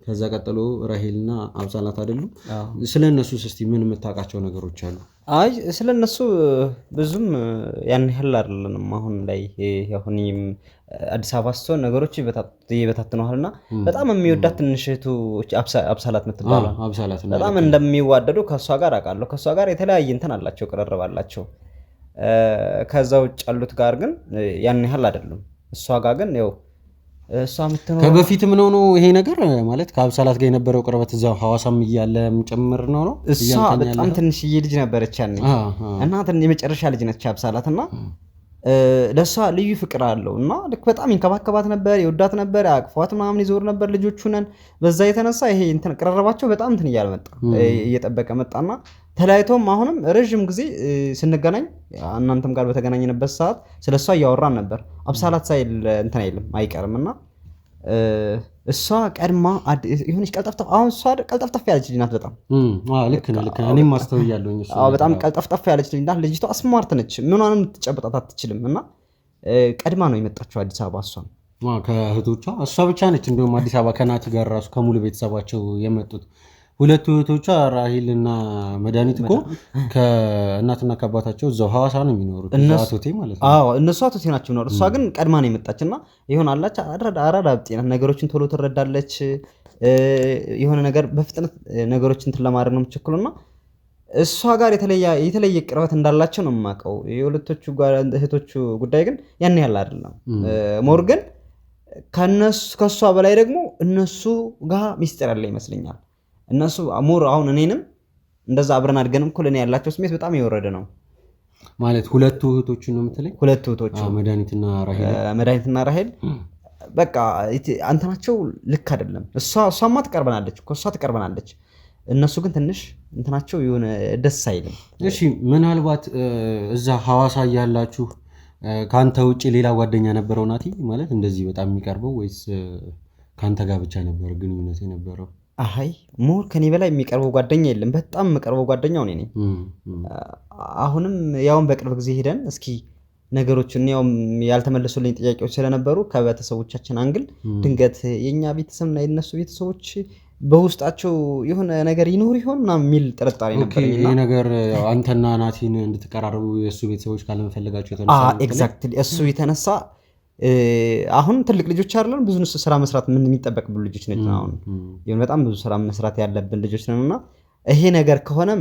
ከዛ ቀጥሎ ራሄልና አብሳላት አይደሉም? ስለ እነሱስ እስቲ ምን የምታውቃቸው ነገሮች አሉ? አይ ስለ እነሱ ብዙም ያን ያህል አይደለንም። አሁን ላይ አሁን አዲስ አበባ ስትሆን ነገሮች ይበታትነዋል እና በጣም የሚወዳት ትንሽ እህቱ አብሳላት የምትባለው በጣም እንደሚዋደዱ ከእሷ ጋር አውቃለሁ። ከእሷ ጋር የተለያየ እንትን አላቸው፣ ቅርርብ አላቸው። ከዛ ውጭ ያሉት ጋር ግን ያን ያህል አይደለም። እሷ ጋር ግን ያው እሷ የምትኖረው ከበፊትም ነው ይሄ ነገር ማለት ከአብሳላት ጋር የነበረው ቅርበት እዛው ሐዋሳም እያለ ጭምር ነው። እሷ በጣም ትንሽዬ ልጅ ነበረች ያኔ እና የመጨረሻ ልጅ ነች አብሳላት እና ለሷ ልዩ ፍቅር አለው እና ልክ በጣም ይንከባከባት ነበር፣ ይወዳት ነበር፣ አቅፏት ምናምን ይዞር ነበር። ልጆቹ ነን። በዛ የተነሳ ይሄ እንትን ቅርርባቸው በጣም እንትን እያለ መጣ፣ እየጠበቀ መጣና ተለያይቶም አሁንም ረዥም ጊዜ ስንገናኝ እናንተም ጋር በተገናኘንበት ሰዓት ስለሷ እያወራን ነበር። አብሳላት ሳይል እንትን አይልም አይቀርም እና እሷ ቀድማ የሆነች ቀልጠፍጠፍ አሁን እሷ ቀልጠፍጠፍ ያለች ልጅ ናት። በጣም ልክ ነው ልክ ነው። እኔም ማስተውያለሁ እሱ በጣም ቀልጠፍጠፍ ያለች ልጅ ናት። ልጅቷ ስማርት ነች፣ ምኗንም ትጨብጣት አትችልም እና ቀድማ ነው የመጣችው አዲስ አበባ። እሷን ከእህቶቿ እሷ ብቻ ነች እንደውም አዲስ አበባ ከናቲ ጋር ራሱ ከሙሉ ቤተሰባቸው የመጡት። ሁለቱ እህቶቿ ራሂልና መድኃኒት እኮ ከእናትና ከአባታቸው እዛው ሐዋሳ ነው የሚኖሩት፣ አቶቴ ማለት ነው። እነሱ አቶቴ ናቸው የሚኖሩት። እሷ ግን ቀድማ ነው የመጣች እና ይሆን አላች አራዳ ጤናት ነገሮችን ቶሎ ትረዳለች። የሆነ ነገር በፍጥነት ነገሮችን እንትን ለማድረግ ነው የምትቸኩለው እና እሷ ጋር የተለየ ቅርበት እንዳላቸው ነው የማውቀው። የሁለቶቹ እህቶቹ ጉዳይ ግን ያን ያህል አይደለም። ሞር ግን ከእሷ በላይ ደግሞ እነሱ ጋር ሚስጥር ያለ ይመስለኛል። እነሱ ሞር አሁን እኔንም እንደዛ አብረን አድገንም እኮ ለኔ ያላቸው ስሜት በጣም የወረደ ነው ማለት። ሁለቱ እህቶቹ ነው የምትለኝ? ሁለቱ እህቶቹ መድኃኒትና ራሄል በቃ እንትናቸው ልክ አይደለም። እሷማ ትቀርበናለች እኮ እሷ ትቀርበናለች። እነሱ ግን ትንሽ እንትናቸው የሆነ ደስ አይልም። እሺ ምናልባት እዛ ሐዋሳ እያላችሁ ከአንተ ውጭ ሌላ ጓደኛ ነበረው ናቲ ማለት እንደዚህ በጣም የሚቀርበው ወይስ ከአንተ ጋር ብቻ ነበር ግንኙነት የነበረው? አይ ሞር ከኔ በላይ የሚቀርበው ጓደኛ የለም። በጣም የምቀርበው ጓደኛው እኔ ነኝ። አሁንም ያውን በቅርብ ጊዜ ሄደን እስኪ ነገሮችን ያው ያልተመለሱልኝ ጥያቄዎች ስለነበሩ ከቤተሰቦቻችን አንግል ድንገት የኛ ቤተሰብና የነሱ ቤተሰቦች በውስጣቸው የሆነ ነገር ይኖር ይሆን ምናምን የሚል ጥርጣሬ ነበርኝ። ይሄ ነገር አንተና ናቲን እንድትቀራረቡ የእሱ ቤተሰቦች ካለመፈለጋቸው የተነሳ ኤግዛክትሊ እሱ የተነሳ አሁን ትልቅ ልጆች አይደለን ብዙ ስራ መስራት ምን የሚጠበቅብን ልጆች ነን። አሁን ይሁን በጣም ብዙ ስራ መስራት ያለብን ልጆች ነንና ይሄ ነገር ከሆነም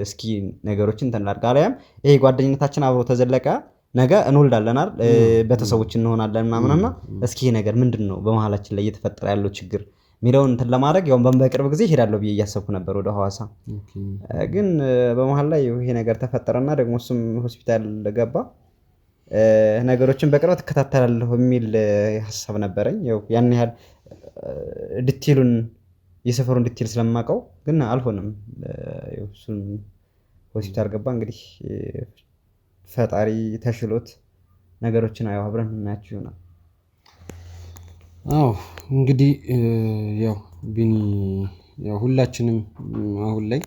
እስኪ ነገሮችን ተናርጋ አለያም ይሄ ጓደኝነታችን አብሮ ተዘለቀ ነገ እንወልዳለን አይደል ቤተሰቦች እንሆናለን ምናምንና እስኪ ይሄ ነገር ምንድነው በመሃላችን ላይ እየተፈጠረ ያለው ችግር ሚለውን እንትን ለማድረግ ያው በቅርብ ጊዜ ሄዳለሁ ብዬ እያሰብኩ ነበር ወደ ሐዋሳ። ግን በመሃል ላይ ይሄ ነገር ተፈጠረና ደግሞ እሱም ሆስፒታል ገባ። ነገሮችን በቅርበት እከታተላለሁ የሚል ሐሳብ ነበረኝ። ያው ያን ያህል ዲቴሉን የሰፈሩን ዲቴል ስለማውቀው ግን አልሆነም። እሱን ሆስፒታል ገባ። እንግዲህ ፈጣሪ ተሽሎት ነገሮችን አብረን እናያቸው ይሆናል። አዎ እንግዲህ ያው ቢኒ ያው ሁላችንም አሁን ላይ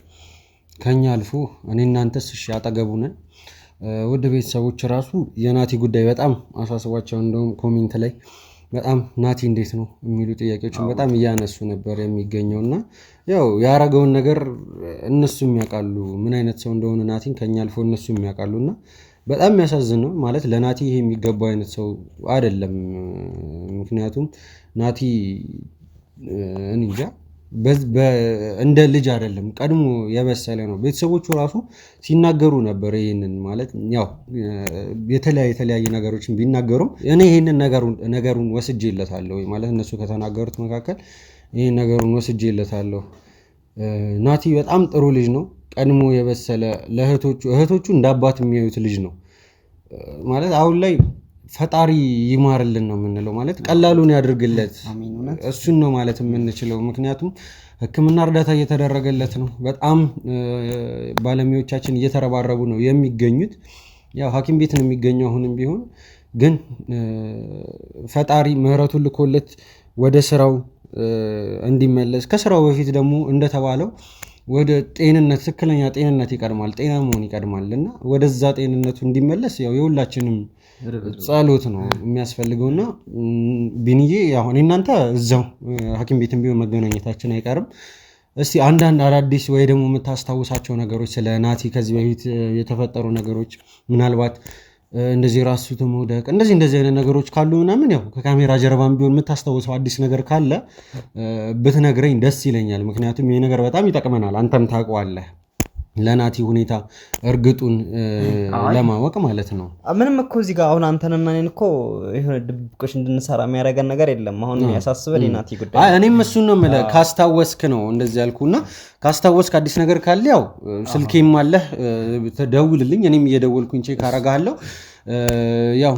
ከኛ አልፎ እኔ እናንተስ እሺ አጠገቡ ነን። ወደ ቤተሰቦች ራሱ የናቲ ጉዳይ በጣም አሳስቧቸው እንደውም ኮሜንት ላይ በጣም ናቲ እንዴት ነው የሚሉ ጥያቄዎችን በጣም እያነሱ ነበር የሚገኘው እና ያው ያረገውን ነገር እነሱም ያውቃሉ ምን አይነት ሰው እንደሆነ ናቲን ከኛ አልፎ እነሱም ያውቃሉና በጣም የሚያሳዝን ነው ማለት ለናቲ ይሄ የሚገባው አይነት ሰው አይደለም። ምክንያቱም ናቲ እንጃ እንደ ልጅ አይደለም ቀድሞ የበሰለ ነው። ቤተሰቦቹ ራሱ ሲናገሩ ነበር ይሄንን ማለት ያው የተለያየ ነገሮችን ቢናገሩም እኔ ይሄንን ነገሩን ወስጄለታለሁ ማለት እነሱ ከተናገሩት መካከል ይሄን ነገሩን ወስጄለታለሁ። ናቲ በጣም ጥሩ ልጅ ነው። ቀድሞ የበሰለ ለእህቶቹ እንደ አባት የሚያዩት ልጅ ነው ማለት አሁን ላይ ፈጣሪ ይማርልን ነው የምንለው ማለት ቀላሉን ያድርግለት እሱን ነው ማለት የምንችለው። ምክንያቱም ሕክምና እርዳታ እየተደረገለት ነው። በጣም ባለሙያዎቻችን እየተረባረቡ ነው የሚገኙት። ያው ሐኪም ቤት ነው የሚገኘው አሁንም ቢሆን ግን ፈጣሪ ምህረቱን ልኮለት ወደ ስራው እንዲመለስ ከስራው በፊት ደግሞ እንደተባለው ወደ ጤንነት ትክክለኛ ጤንነት ይቀድማል፣ ጤና መሆን ይቀድማል እና ወደዛ ጤንነቱ እንዲመለስ ያው የሁላችንም ጸሎት ነው የሚያስፈልገውና ቢኒዬ አሁን እናንተ እዛው ሐኪም ቤትም ቢሆን መገናኘታችን አይቀርም። እስቲ አንዳንድ አዳዲስ ወይ ደግሞ የምታስታውሳቸው ነገሮች ስለ ናቲ ከዚህ በፊት የተፈጠሩ ነገሮች ምናልባት እንደዚህ ራሱ ተመውደቅ እንደዚህ አይነት ነገሮች ካሉ ምናምን ያው ከካሜራ ጀርባም ቢሆን የምታስታውሰው አዲስ ነገር ካለ ብትነግረኝ ደስ ይለኛል። ምክንያቱም ይሄ ነገር በጣም ይጠቅመናል፣ አንተም ታውቀዋለህ ለናቲ ሁኔታ እርግጡን ለማወቅ ማለት ነው። ምንም እኮ እዚህ ጋር አሁን አንተንና እኔን እኮ የሆነ ድብቆች እንድንሰራ የሚያደርገን ነገር የለም። አሁን ያሳስበን የናቲ ጉዳይ። እኔም እሱን ነው የምልህ፣ ካስታወስክ ነው እንደዚህ ያልኩና ካስታወስክ አዲስ ነገር ካለ ያው ስልኬም አለህ ተደውልልኝ፣ እኔም እየደወልኩኝ ቼክ አደርጋለሁ። ያው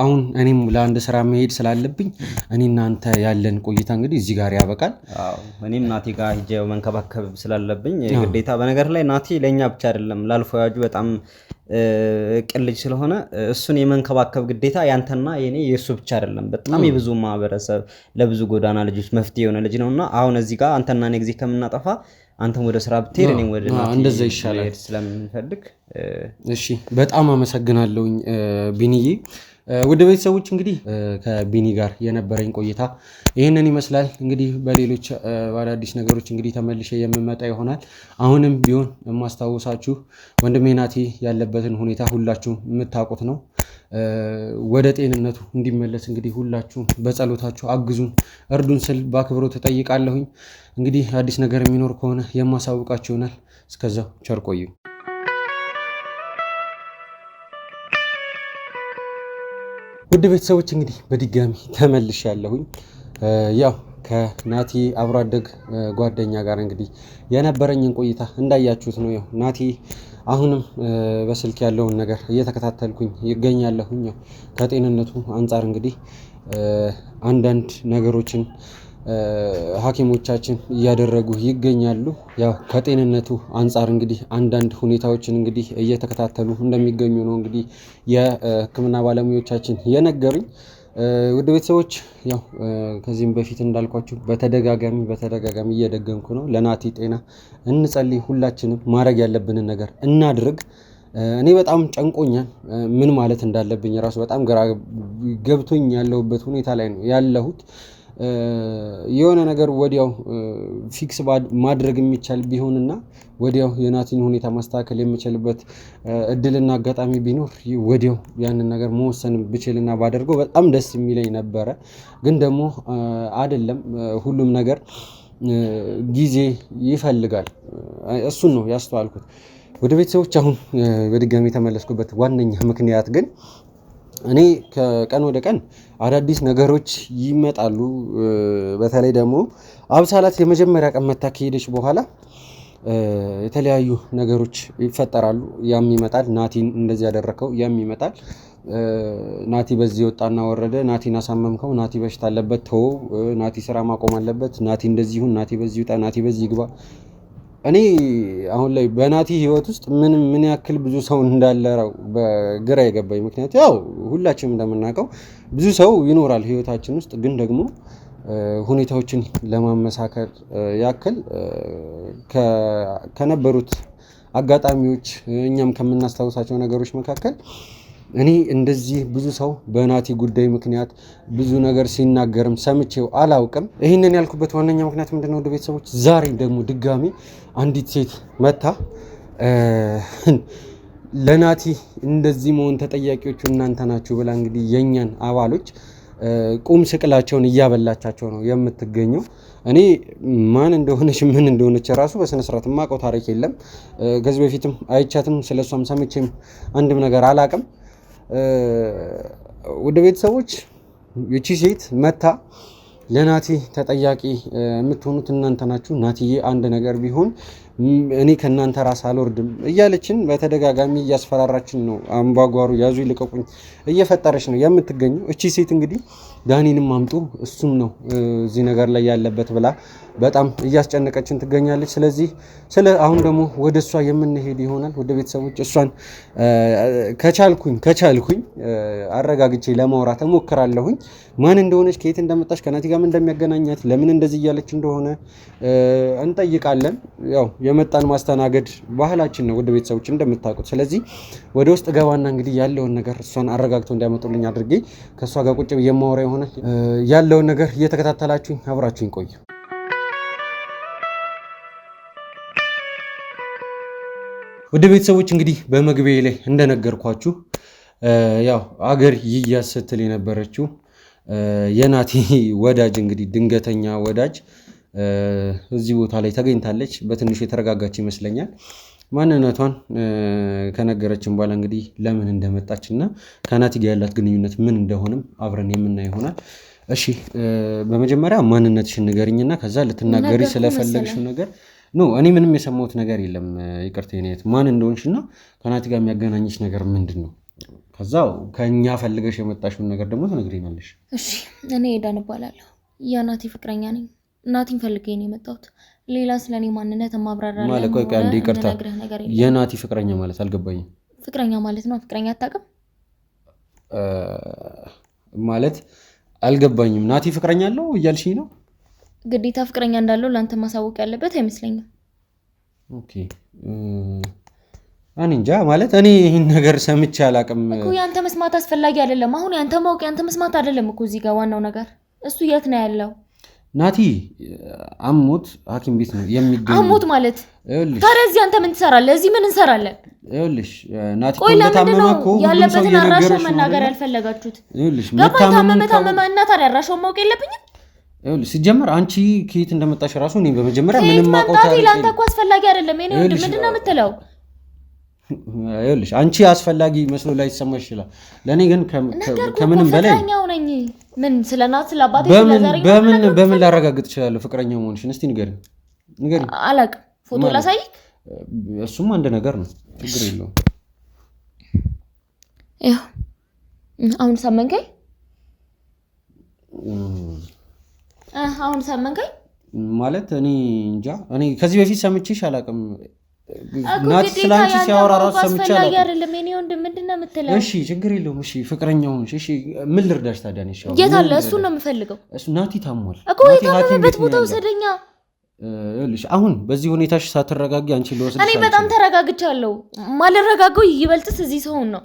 አሁን እኔም ለአንድ ስራ መሄድ ስላለብኝ እኔና አንተ ያለን ቆይታ እንግዲህ እዚህ ጋር ያበቃል። እኔም ናቲ ጋር ሂጄ መንከባከብ ስላለብኝ ግዴታ። በነገር ላይ ናቲ ለእኛ ብቻ አይደለም ላልፎ ያጁ በጣም ቅን ልጅ ስለሆነ እሱን የመንከባከብ ግዴታ ያንተና የኔ የእሱ ብቻ አይደለም፣ በጣም የብዙ ማህበረሰብ ለብዙ ጎዳና ልጆች መፍትሄ የሆነ ልጅ ነውና አሁን እዚህ ጋር አንተና እኔ ጊዜ ከምናጠፋ አንተም ወደ ስራ ብትሄድ እኔም ወደ ናቲ እንደዛ ይሻላል ስለምንፈልግ። እሺ በጣም አመሰግናለሁኝ ቢኒዬ። ውድ ቤተሰቦች እንግዲህ ከቢኒ ጋር የነበረኝ ቆይታ ይህንን ይመስላል። እንግዲህ በሌሎች አዳዲስ ነገሮች እንግዲህ ተመልሼ የምመጣ ይሆናል። አሁንም ቢሆን የማስታውሳችሁ ወንድሜ ናቲ ያለበትን ሁኔታ ሁላችሁም የምታውቁት ነው። ወደ ጤንነቱ እንዲመለስ እንግዲህ ሁላችሁም በጸሎታችሁ አግዙን፣ እርዱን ስል በአክብሮት እጠይቃለሁኝ። እንግዲህ አዲስ ነገር የሚኖር ከሆነ የማሳውቃችሁ ይሆናል። እስከዛው ቸር ቆዩ። ውድ ቤተሰቦች እንግዲህ በድጋሚ ተመልሻለሁኝ። ያው ከናቲ አብሮ አደግ ጓደኛ ጋር እንግዲህ የነበረኝን ቆይታ እንዳያችሁት ነው። ያው ናቲ አሁንም በስልክ ያለውን ነገር እየተከታተልኩኝ ይገኛለሁኝ። ያው ከጤንነቱ አንጻር እንግዲህ አንዳንድ ነገሮችን ሐኪሞቻችን እያደረጉ ይገኛሉ። ያው ከጤንነቱ አንጻር እንግዲህ አንዳንድ ሁኔታዎችን እንግዲህ እየተከታተሉ እንደሚገኙ ነው እንግዲህ የሕክምና ባለሙያዎቻችን የነገሩኝ። ውድ ቤተሰቦች ያው ከዚህም በፊት እንዳልኳችሁ በተደጋጋሚ እየደገምኩ ነው፣ ለናቲ ጤና እንጸልይ፣ ሁላችንም ማድረግ ያለብንን ነገር እናድርግ። እኔ በጣም ጨንቆኛል፣ ምን ማለት እንዳለብኝ ራሱ በጣም ግራ ገብቶኝ ያለሁበት ሁኔታ ላይ ነው ያለሁት። የሆነ ነገር ወዲያው ፊክስ ማድረግ የሚቻል ቢሆንና ወዲያው የናቲን ሁኔታ ማስተካከል የምችልበት እድልና አጋጣሚ ቢኖር ወዲያው ያንን ነገር መወሰን ብችልና ባደርገው በጣም ደስ የሚለኝ ነበረ። ግን ደግሞ አይደለም፣ ሁሉም ነገር ጊዜ ይፈልጋል። እሱን ነው ያስተዋልኩት። ወደ ቤተሰቦች አሁን በድጋሚ የተመለስኩበት ዋነኛ ምክንያት ግን እኔ ከቀን ወደ ቀን አዳዲስ ነገሮች ይመጣሉ። በተለይ ደግሞ አብሳላት የመጀመሪያ ቀን መታ ከሄደች በኋላ የተለያዩ ነገሮች ይፈጠራሉ። ያም ይመጣል፣ ናቲን እንደዚህ ያደረከው ያም ይመጣል። ናቲ በዚህ ወጣና ወረደ፣ ናቲን አሳመምከው፣ ናቲ በሽታ አለበት ተወው፣ ናቲ ስራ ማቆም አለበት፣ ናቲ እንደዚህ ይሁን፣ ናቲ በዚህ ይውጣ፣ ናቲ በዚህ ይግባ። እኔ አሁን ላይ በናቲ ህይወት ውስጥ ምን ያክል ብዙ ሰው እንዳለ በግራ የገባኝ። ምክንያቱ ያው ሁላችንም እንደምናውቀው ብዙ ሰው ይኖራል ህይወታችን ውስጥ፣ ግን ደግሞ ሁኔታዎችን ለማመሳከር ያክል ከነበሩት አጋጣሚዎች እኛም ከምናስታውሳቸው ነገሮች መካከል እኔ እንደዚህ ብዙ ሰው በናቲ ጉዳይ ምክንያት ብዙ ነገር ሲናገርም ሰምቼው አላውቅም። ይህንን ያልኩበት ዋነኛ ምክንያት ምንድነው? ወደ ቤተሰቦች ዛሬ ደግሞ ድጋሚ አንዲት ሴት መታ ለናቲ እንደዚህ መሆን ተጠያቂዎቹ እናንተ ናችሁ ብላ እንግዲህ የኛን አባሎች ቁም ስቅላቸውን እያበላቻቸው ነው የምትገኘው። እኔ ማን እንደሆነች ምን እንደሆነች ራሱ በስነ ስርዓት የማውቀው ታሪክ የለም። ከዚህ በፊትም አይቻትም፣ ስለሷም ሰምቼም አንድም ነገር አላውቅም። ወደ ቤተሰቦች እቺ ሴት መታ ለናቲ ተጠያቂ የምትሆኑት እናንተ ናችሁ፣ ናቲዬ አንድ ነገር ቢሆን እኔ ከእናንተ ራስ አልወርድም እያለችን በተደጋጋሚ እያስፈራራችን ነው። አምባጓሩ ያዙ ይልቀቁኝ እየፈጠረች ነው የምትገኘው። እቺ ሴት እንግዲህ ዳኒንም አምጡ እሱም ነው እዚህ ነገር ላይ ያለበት ብላ በጣም እያስጨነቀችን ትገኛለች። ስለዚህ አሁን ደግሞ ወደ እሷ የምንሄድ ይሆናል። ወደ ቤተሰቦች እሷን ከቻልኩኝ አረጋግቼ ለማውራት እሞክራለሁኝ። ማን እንደሆነች፣ ከየት እንደመጣች፣ ከናቲ ጋር እንደሚያገናኛት፣ ለምን እንደዚህ እያለች እንደሆነ እንጠይቃለን። ያው የመጣን ማስተናገድ ባህላችን ነው ውድ ቤተሰቦች እንደምታውቁት። ስለዚህ ወደ ውስጥ ገባና እንግዲህ ያለውን ነገር እሷን አረጋግተው እንዲያመጡልኝ አድርጌ ከእሷ ጋር ቁጭ ብዬ የማወራ የሆነ ያለውን ነገር እየተከታተላችሁኝ አብራችሁኝ ቆዩ። ውድ ቤተሰቦች እንግዲህ በመግቢያ ላይ እንደነገርኳችሁ ያው አገር ይያዝ ስትል የነበረችው የናቲ ወዳጅ እንግዲህ ድንገተኛ ወዳጅ እዚህ ቦታ ላይ ተገኝታለች። በትንሹ የተረጋጋች ይመስለኛል። ማንነቷን ከነገረችን በኋላ እንግዲህ ለምን እንደመጣችና ከናቲ ጋር ያላት ግንኙነት ምን እንደሆነም አብረን የምናይ ይሆናል። እሺ በመጀመሪያ ማንነትሽን ንገሪኝና ከዛ ልትናገሪ ስለፈለግሽው ነገር ኖ እኔ ምንም የሰማሁት ነገር የለም። ይቅርታ የኔት ማን እንደሆንሽና ከናቲ ጋር የሚያገናኝሽ ነገር ምንድነው? ከዛው ከኛ ፈልገሽ የመጣሽውን ነገር ደግሞ ትነግሪናለሽ። እሺ እኔ ኤደን እባላለሁ። የናቲ ፍቅረኛ ነኝ። ናቲን ፈልጌ ነው የመጣሁት። ሌላ ስለኔ ማንነት ማብራራለሁ ማለት ቆይ አንዴ ይቅርታ፣ የናቲ ፍቅረኛ ማለት አልገባኝም። ፍቅረኛ ማለት ነው? ፍቅረኛ አታውቅም ማለት አልገባኝም። ናቲ ፍቅረኛ አለው እያልሽኝ ነው? ግዴታ ፍቅረኛ እንዳለው ላንተ ማሳወቅ ያለበት አይመስለኝም። ኦኬ እኔ እንጃ ማለት እኔ ይሄን ነገር ሰምቼ አላውቅም እኮ። ያንተ መስማት አስፈላጊ አይደለም። አሁን ያንተ ማወቅ ያንተ መስማት አይደለም እኮ እዚህ ጋር ዋናው ነገር። እሱ የት ነው ያለው? ናቲ አሞት ሐኪም ቤት ነው የሚገኘው። አሞት ማለት ታዲያ እዚህ አንተ ምን ትሰራለህ? እዚህ ምን እንሰራለን? ይኸውልሽ ናቲ እንደታመመ እኮ ያለበትን አድራሻ መናገር ያልፈለጋችሁት? ይኸውልሽ ታመመ እና ታዲያ አድራሻውን ማወቅ የለብኝም? ይኸውልሽ ሲጀመር አንቺ ከየት እንደመጣሽ ራሱ እኔ በመጀመሪያ ምንም ማውቀው ታሪክ ለአንተ እኮ አስፈላጊ አይደለም። እኔ ምንድን ነው የምትለው? ይኸውልሽ አንቺ አስፈላጊ መስሎ ላይ ይሰማሽ ይችላል። ለኔ ግን ከምንም በላይ ፍቅረኛው ነኝ። ምን ስለናት ስለአባቴ ስለዛሬ በምን ላረጋግጥ እችላለሁ ፍቅረኛው መሆንሽን? እስቲ ንገሪኝ። አላውቅም። ፎቶ ላሳይክ? እሱም አንድ ነገር ነው፣ ችግር የለውም። ይኸው አሁን ሳመንከኝ። አሁን ሳመንከኝ ማለት እኔ እንጃ። እኔ ከዚህ በፊት ሰምቼሽ አላውቅም። ናቲ ስላንቺ ሲያወራ ራሱ ሰምቼ አላውቅም። አይደለም እኔ ምንድን ነው የምትለው? እሺ ችግር የለውም። እሺ ፍቅረኛው ነሽ። እሺ ምን ልርዳሽ ታዲያ? ነሽ የት አለ? እሱን ነው የምፈልገው። እሱ ናቲ ታሟል እኮ የታመመበት ቦታ ውሰደኛ። ይኸውልሽ አሁን በዚህ ሁኔታሽ ሳትረጋጊ አንቺ ልወስድሽ። እኔ በጣም ተረጋግቻለሁ። ማልረጋጋው ይበልጥስ እዚህ ሰውን ነው።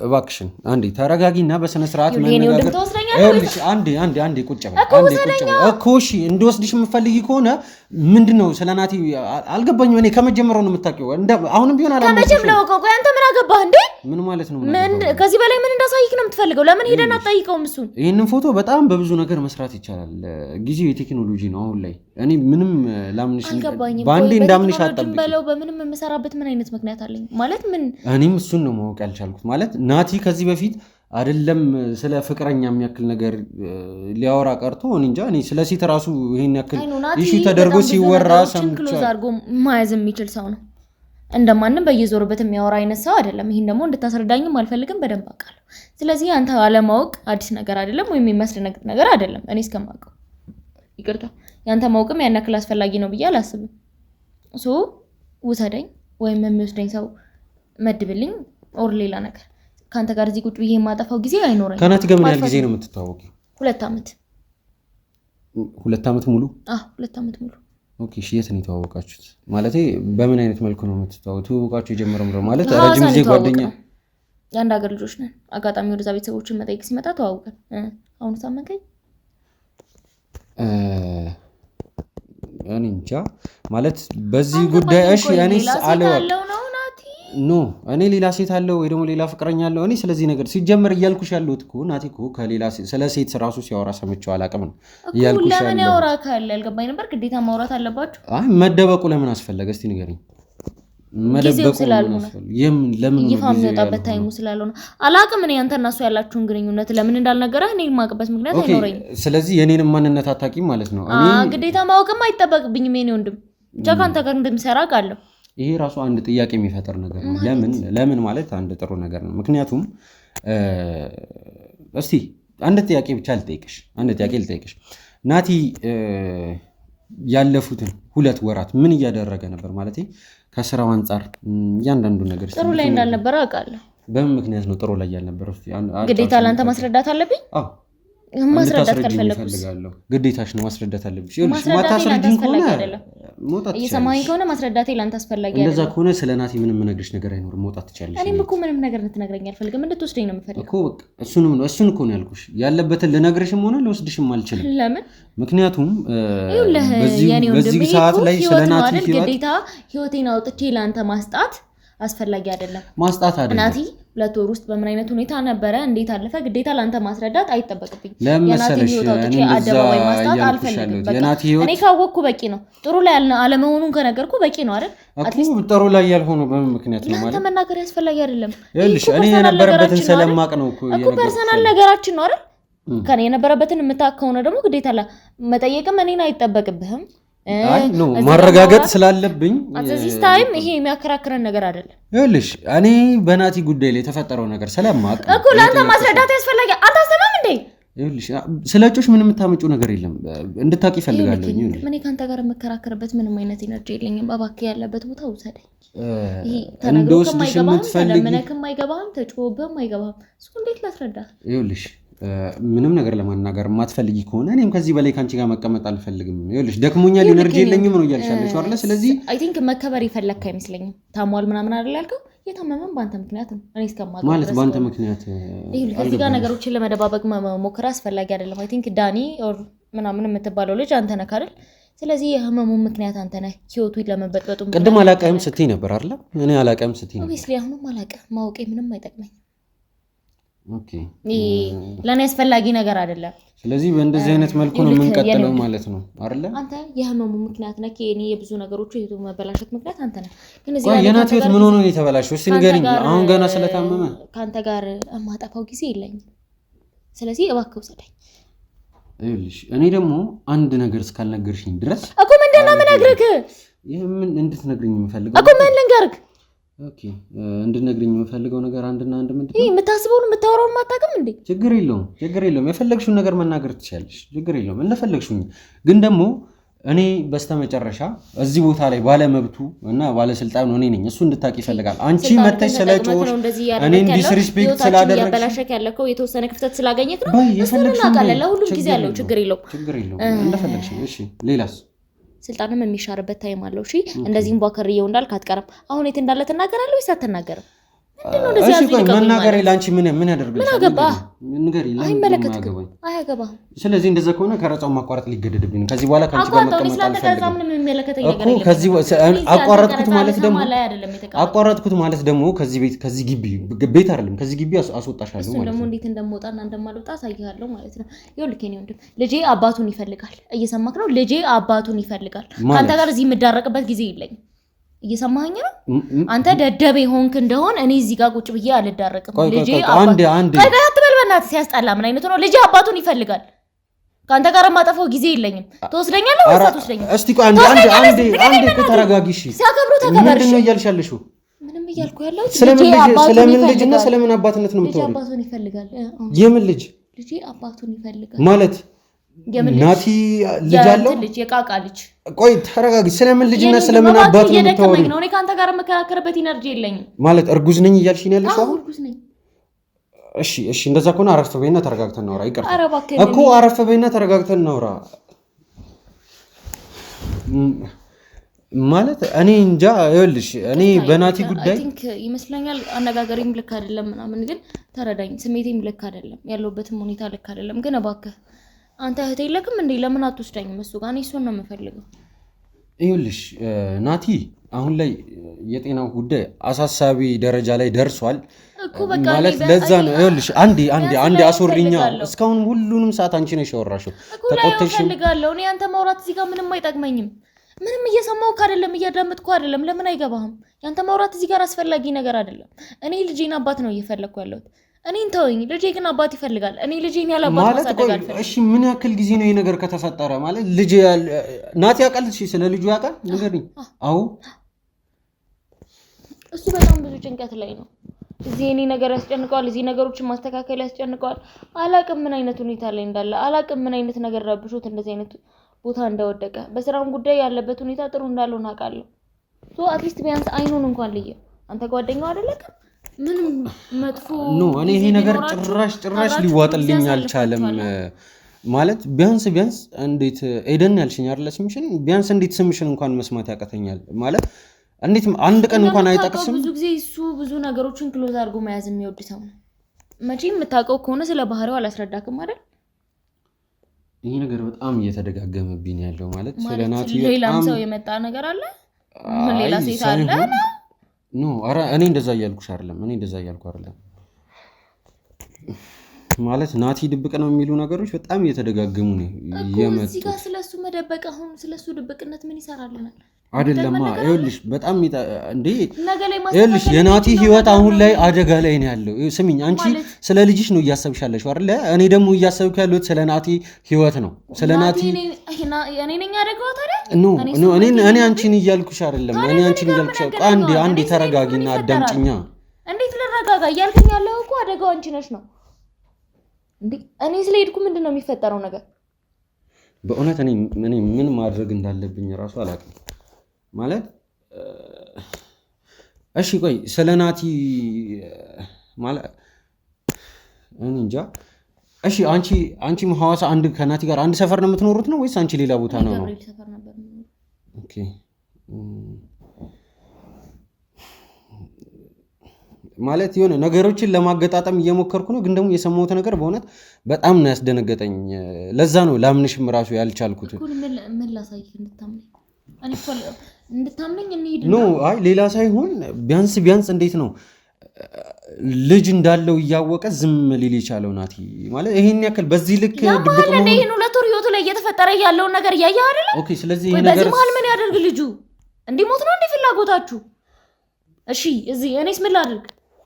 እባክሽን አንዴ ተረጋጊና በስነ ስርዓት መነጋገር። ይኸውልሽ አንዴ ቁጭ በል እኮ። እሺ እንድወስድሽ የምትፈልጊ ከሆነ ምንድነው ስለ ናቲ አልገባኝም። እኔ ከመጀመሪያው ነው የምታውቂው። አሁንም ቢሆን ከመጀመሪያው ነው እኮ። አንተ ምን አገባህ እንዴ? ምን ማለት ነው? ከዚህ በላይ ምን እንዳሳይክ ነው የምትፈልገው? ለምን ሄደን አትጠይቀውም እሱን? ይሄንን ፎቶ በጣም በብዙ ነገር መስራት ይቻላል። ጊዜው የቴክኖሎጂ ነው አሁን ላይ። እኔ ምንም ላምንሽ ባንዴ እንዳምንሽ አጣብቂ በለው። በምንም የምሰራበት ምን አይነት ምክንያት አለኝ ማለት ምን? እኔም እሱን ነው ማወቅ ያልቻልኩት። ማለት ናቲ ከዚህ በፊት አይደለም ስለ ፍቅረኛ የሚያክል ነገር ሊያወራ ቀርቶ እኔ እንጃ። እኔ ስለ ሴት ራሱ ይሄን ያክል ኢሹ ተደርጎ ሲወራ ሰምቻለሁ። አድርጎ ማያዝ የሚችል ሰው ነው። እንደማንም በየዞርበት የሚያወራ አይነት ሰው አይደለም። ይሄን ደግሞ እንድታስረዳኝም አልፈልግም፣ በደንብ አውቃለሁ። ስለዚህ አንተ አለማወቅ አዲስ ነገር አይደለም ወይም የሚያስደነግጥ ነገር አይደለም። እኔ እስከማውቀው ይቅርታ፣ ያንተ ማወቅም ያን ያክል አስፈላጊ ነው ብዬ አላስብም። ውሰደኝ ወይም የሚወስደኝ ሰው መድብልኝ ኦር ሌላ ነገር። ካንተ ጋር እዚህ ቁጭ ብዬ የማጠፋው ጊዜ አይኖርም። ከናቲ ጋር ምን ያህል ጊዜ ነው የምትተዋወቂው? 2 ዓመት። 2 ዓመት ሙሉ? 2 ዓመት ሙሉ። ኦኬ እሺ፣ የት ነው የተዋወቃችሁት? ማለቴ በምን አይነት መልኩ ነው የምትተዋወቁት? ትውውቃችሁ የጀመረው ማለት ረጅም ጊዜ ጓደኛ? የአንድ ሀገር ልጆች ነን። አጋጣሚ ወደዛ ቤተሰቦችን መጠየቅ ሲመጣ ተዋውቀን። አሁን ሳመንከኝ? እኔ እንጃ ማለት በዚህ ጉዳይ እሺ፣ እኔስ አለው ኖ እኔ ሌላ ሴት አለው ወይ ደግሞ ሌላ ፍቅረኛ አለው። እኔ ስለዚህ ነገር ሲጀመር እያልኩሽ ያለሁት እኮ ናቲ እኮ ከሌላ ስለ ሴት ራሱ ሲያወራ ሰምቼው አላውቅም ነው እያልኩሽ ያለሁት። ለምን ያወራ ካለ ያልገባኝ ነበር። ግዴታ ማውራት አለባችሁ? አይ መደበቁ ለምን አስፈለገ? እስቲ ንገሪኝ። መደበቁ ለምን ይፋ የሚወጣበት ታይሙ ስላልሆነ አላውቅም። እኔ አንተ እና እሱ ያላችሁን ግንኙነት ለምን እንዳልነገረህ እኔ የማውቅበት ምክንያት አይኖረኝም። ስለዚህ የኔንም ማንነት አታውቂም ማለት ነው? ግዴታ ማወቅም አይጠበቅብኝም። የኔ ወንድም ብቻ ከአንተ ጋር እንደምሰራ አውቃለሁ። ይሄ ራሱ አንድ ጥያቄ የሚፈጠር ነገር ነው። ለምን ማለት አንድ ጥሩ ነገር ነው። ምክንያቱም እስቲ አንድ ጥያቄ ብቻ ልጠይቅሽ። ናቲ ያለፉትን 2 ወራት ምን እያደረገ ነበር? ማለት ከስራው አንጻር እያንዳንዱ ነገር ጥሩ ላይ እንዳልነበረ አውቃለሁ። በምን ምክንያት ነው ጥሩ ላይ ያልነበረው? ግዴታ ላንተ ማስረዳት አለብኝ? አዎ ማስረዳት ካልፈለኩስ ግዴታሽ ነው ማስረዳት አለብሽ ይኸውልሽ ማታስረጂኝ ከሆነ ሞጣት እየሰማኸኝ ከሆነ ማስረዳቴ ላንተ አስፈላጊ አይደለም እንደዛ ከሆነ ስለናቲ ምንም ነገርሽ ነገር አይኖርም ሞጣት ትቻለሽ እኔም እኮ ምንም ነገር እንድትነግረኝ አልፈልግም እንድትወስደኝ ነው የምፈልገው እኮ እሱን እኮ ነው ያልኩሽ ያለበትን ልነግርሽም ሆነ ልወስድሽም አልችልም ለምን ምክንያቱም በዚህ ሰዓት ላይ ስለናቲ ግዴታ ህይወቴን አውጥቼ ላንተ ማስጣት አስፈላጊ አይደለም ማስጣት አይደለም ናቲ 2 ወር ውስጥ በምን አይነት ሁኔታ ነበር እንዴት አለፈ ግዴታ ላንተ ማስረዳት አይተበቅብኝ የናቲ ህይወት አውጥቼ አደባባይ ማስጣት አልፈልግም እኔ ካወቅኩ በቂ ነው ጥሩ ላይ አለመሆኑን ከነገርኩ በቂ ነው አይደል አትሊስት ጥሩ ላይ ያልሆነው በምን ምክንያት ነው ማለት ተመናገር ያስፈልጋል አይደለም ይኸውልሽ እኔ የነበረበትን ስለማቅ ነው እኮ ፐርሰናል ነገራችን ነው አይደል ከኔ የነበረበትን የምታከውነ ደግሞ ግዴታ መጠየቅም እኔን አይተበቅብህም አይ ኖ ማረጋገጥ ስላለብኝ አትዚስ ታይም ይሄ የሚያከራክረን ነገር አይደለም ይኸውልሽ እኔ በናቲ ጉዳይ ላይ የተፈጠረው ነገር ስለማቅ እኮ ላንተ ማስረዳት ያስፈልጋል አታስተማም እንዴ ይኸውልሽ ስለጮሽ ምንም የምታመጪው ነገር የለም እንድታቂ ፈልጋለሁ ይኸውልሽ እኔ ካንተ ጋር መከራከርበት ምንም አይነት ኢነርጂ የለኝም እባክህ ያለበት ቦታ ውሰደኝ ይሄ ተነግሮም አይገባም ለምንከም አይገባም ተጮህበም አይገባም እሱ እንዴት ላስረዳ ይኸውልሽ ምንም ነገር ለማናገር ማትፈልጊ ከሆነ እኔም ከዚህ በላይ ካንቺ ጋር መቀመጥ አልፈልግም ይኸውልሽ ደክሞኛል ኢነርጂ የለኝም ነው እያልሻለሽ አይደል ስለዚህ አይ ቲንክ መከበር ይፈልክ አይመስለኝም ታሟል ምናምን አይደል ያልከው የታመመን ባንተ ምክንያት ነው እኔ እስከማውቀው ማለት ባንተ ምክንያት ይኸውልሽ ከዚህ ጋር ነገሮችን ለመደባበቅ መሞከር አስፈላጊ አይደለም አይ ቲንክ ዳኒ ኦር ምናምን የምትባለው ልጅ አንተ ነህ አይደል ስለዚህ የህመሙ ምክንያት አንተ ነህ ኪዮቱ ለመበጥበጡ ቅድም አላቀም ስትይ ነበር አይደል እኔ አላቀም ስትይ ነበር ኦብቪስሊ አሁንም አላቀም ማውቄ ምንም አይጠቅመኝ ኦኬ ለኔ አስፈላጊ ነገር አይደለም ስለዚህ በእንደዚህ አይነት መልኩ ነው የምንቀጥለው ማለት ነው አይደል አንተ የህመሙ ምክንያት ነህ ከኔ የብዙ ነገሮች የቱ መበላሸት ምክንያት አንተ ነህ ግን እዚህ ላይ የናቲ ህይወት ምን ሆኖ ነው የተበላሸው እስቲ ንገሪኝ አሁን ገና ስለታመመ ካንተ ጋር ማጣፋው ጊዜ የለኝም ስለዚህ እባክህ ውሰደኝ ይኸውልሽ እኔ ደግሞ አንድ ነገር እስካልነገርሽኝ ድረስ እኮ ምንድነው የምነግርህ ምን እንድትነግሪኝ የምፈልገው እኮ ምን ልንገርህ ኦኬ እንድትነግሪኝ የምፈልገው ነገር አንድና አንድ ምንድነው ይሄ የምታስበውን የምታወራውን ማታውቅም እንዴ ችግር የለውም የፈለግሽውን ነገር መናገር ትችያለሽ ችግር የለውም እንደፈለግሽው ግን ደግሞ እኔ በስተመጨረሻ እዚህ ቦታ ላይ ባለ መብቱ እና ባለ ስልጣን እኔ ነኝ እሱ እንድታቂ ይፈልጋል አንቺ መተሽ ስለጮሽ እኔ ዲስሪስፔክት ስላደረግሽ ያበላሸክ ያለከው የተወሰነ ክፍተት ስላገኘክ ነው እሱን አቃለለ ሁሉም ጊዜ ያለው ችግር የለውም እንደፈለግሽ እሺ ሌላስ ስልጣንም የሚሻርበት ታይም አለው እሺ እንደዚህም ባከርየው እንዳልክ አትቀርም አሁን የት እንዳለ ተናገራለሁ ወይስ አትናገርም ምንድነው እንደዚህ ያልከኝ መናገር ላንቺ ምን ያደርግልሽ ምን አገባ ንገሪ አይመለከትም አያገባም ስለዚህ እንደዛ ከሆነ ከረጻው ማቋረጥ ሊገደድብኝ ከዚህ በኋላ ካንቺ ጋር መቀመጥ አልፈልግም ምንም የሚመለከተኝ ነገር የለም ከዚህ አቋረጥኩት ማለት ደግሞ ከዚህ ግቢ ቤት አይደለም ከዚህ ግቢ አስወጣሻለሁ ማለት ነው ደግሞ እንዴት እንደምወጣና እንደማልወጣ አሳይሃለሁ ማለት ነው ይኸውልህ የኔ ወንድም ልጄ አባቱን ይፈልጋል እየሰማክ ነው ልጄ አባቱን ይፈልጋል ካንተ ጋር እዚህ የምዳረቅበት ጊዜ የለኝም እየሰማኸኝ ነው አንተ ደደብ ሆንክ እንደሆነ እኔ እዚህ ጋር ቁጭ ብዬ አልዳረቅም ልጄ አንድ አትበል በእናትህ ሲያስጠላ ምን አይነት ነው ልጄ አባቱን ይፈልጋል ካንተ ጋር ማጠፋው ጊዜ የለኝም ተወስደኛለህ ወይስ አትወስደኝም እስቲ አንዴ ተረጋጊ እሺ ሲያከብሩ ተከበርሽ ምንድነው እያልሻለሽው ምንም እያልኩ ያለው ስለምን ልጅና ስለምን አባትነት ነው የምትወሪው ልጄ አባቱን ይፈልጋል የምን ልጅ ልጄ አባቱን ይፈልጋል ማለት ናቲ ልጅ አለው ልጅ የቃቃ ልጅ ቆይ ተረጋጊ ስለምን ልጅና ስለምን አባቱ ነው የምትወሪው ነው እኔ ካንተ ጋር መከራከርበት ኢነርጂ የለኝም ማለት እርጉዝ ነኝ እያልሽኝ ያለሽ አሁን እርጉዝ ነኝ እሺ እንደዛ ከሆነ አረፍ በይና ተረጋግተን እናውራ ይቅርታ እኮ አረፍ በይና ተረጋግተን እናውራ ማለት እኔ እንጃ ይኸውልሽ እኔ በናቲ ጉዳይ አይ ቲንክ ይመስለኛል አነጋገሬም ልክ አይደለም ምናምን ግን ተረዳኝ ስሜቴም ልክ አይደለም ያለውበትም ሁኔታ ልክ አይደለም ግን እባክህ አንተ እህቴ የለክም እንዴ ለምን አትወስደኝም እሱ ጋር እኔ እሱን ነው የምፈልገው ይኸውልሽ ናቲ አሁን ላይ የጤናው ጉዳይ አሳሳቢ ደረጃ ላይ ደርሷል ማለት ለዛ ነው ይኸውልሽ አንዴ አስወሪኛ እስካሁን ሁሉንም ሰዓት አንቺ ነሽ ያወራሽው ተቆጥተሽ እፈልጋለሁ እኔ አንተ ማውራት እዚህ ጋር ምንም አይጠቅመኝም ምንም እየሰማሁህ አይደለም እያዳመጥኩህ አይደለም ለምን አይገባህም ያንተ ማውራት እዚህ ጋር አስፈላጊ ነገር አይደለም እኔ ልጄን አባት ነው እየፈለኩ ያለሁት እኔን ተወኝ ልጄ ግን አባት ይፈልጋል እኔ ልጄን ያለ አባት ማሳደግ አልፈልግም እሺ ምን ያክል ጊዜ ነው ይሄ ነገር ከተፈጠረ ማለት ልጄ ናቲ ያውቃል እሺ ስለ ልጁ ያውቃል ንገሪኝ አዎ እሱ በጣም ብዙ ጭንቀት ላይ ነው እዚህ እኔ ነገር ያስጨንቀዋል እዚህ ነገሮችን ማስተካከል ያስጨንቀዋል አላቅም ምን አይነት ሁኔታ ላይ እንዳለ አላቅም ምን አይነት ነገር ረብሾት እንደዚህ አይነት ቦታ እንደወደቀ በስራም ጉዳይ ያለበት ሁኔታ ጥሩ እንዳልሆነ አውቃለሁ ሶ አትሊስት ቢያንስ አይኑን እንኳን ልየ አንተ ጓደኛው አይደለከም ምንም መጥፎ ኖ እኔ ይሄ ነገር ጭራሽ ሊዋጥልኝ አልቻለም። ማለት ቢያንስ እንዴት ኤደን ያልሽኝ አይደል ስምሽን ቢያንስ እንዴት ስምሽን እንኳን መስማት ያቀተኛል ማለት እንዴት አንድ ቀን እንኳን አይጠቅስም። ብዙ ጊዜ እሱ ብዙ ነገሮችን ክሎዝ አድርጎ መያዝ የሚወድ ሰው ነው። መቼም የምታውቀው ከሆነ ስለ ባህሪው አላስረዳክም አይደል? ይሄ ነገር በጣም እየተደጋገመብኝ ያለው ማለት ስለ ናቲ ሌላም ሰው የመጣ ነገር አለ ሌላ ሴት አለ ኖ አረ እኔ እንደዛ እያልኩሽ አይደለም ማለት ናቲ ድብቅ ነው የሚሉ ነገሮች በጣም እየተደጋገሙ ነው የመጡት። እዚህ ጋር ስለሱ መደበቅ አሁን ስለሱ ድብቅነት ምን ይሰራልናል? አይደለማ ይኸውልሽ በጣም እንዴ ይኸውልሽ የናቲ ህይወት አሁን ላይ አደጋ ላይ ነው ያለው። ስሚኝ አንቺ ስለ ልጅሽ ነው እያሰብሻለሽ አይደል? እኔ ደግሞ እያሰብኩ ያለሁት ስለ ናቲ ህይወት ነው። ስለ ናቲ እኔ ነኝ አደጋው ታዲያ ኖ እኔ አንቺን እያልኩሽ አይደለም። እኔ አንቺን እያልኩሽ አንዴ ተረጋጊና አዳምጪኛ። እንዴት ልረጋጋ? እያልከኝ ያለው እኮ አደጋው አንቺ ነሽ ነው እንዴ? እኔ ስለሄድኩ ምንድነው የሚፈጠረው ነገር? በእውነት እኔ ምን ማድረግ እንዳለብኝ ራሱ አላውቅም። ማለት እሺ ቆይ ስለ ናቲ ማለት እኔ እንጃ። እሺ አንቺ ሐዋሳ አንድ ከናቲ ጋር አንድ ሰፈር ነው የምትኖሩት ነው ወይስ አንቺ ሌላ ቦታ ነው? ኦኬ ማለት የሆነ ነገሮችን ለማገጣጠም እየሞከርኩ ነው፣ ግን ደግሞ የሰማሁት ነገር በእውነት በጣም ነው ያስደነገጠኝ። ለዛ ነው ላምንሽም ራሱ ያልቻልኩት። ምን ላሳይህ እንድታምነኝ እንሂድ ነው? አይ ሌላ ሳይሆን ቢያንስ እንዴት ነው ልጅ እንዳለው እያወቀ ዝም ሊል የቻለው ናቲ? ማለት ይሄን ያክል በዚህ ልክ ድብቅ ነው። ይሄን ሁለት ወር ህይወቱ ላይ እየተፈጠረ ያለውን ነገር እያየህ አይደል? ኦኬ ስለዚህ ይሄ ነገር በዚህ መሀል ምን ያደርግ ልጁ? እንዲሞት ነው እንዴ ፍላጎታችሁ? እሺ እዚህ እኔስ ምን ላድርግ?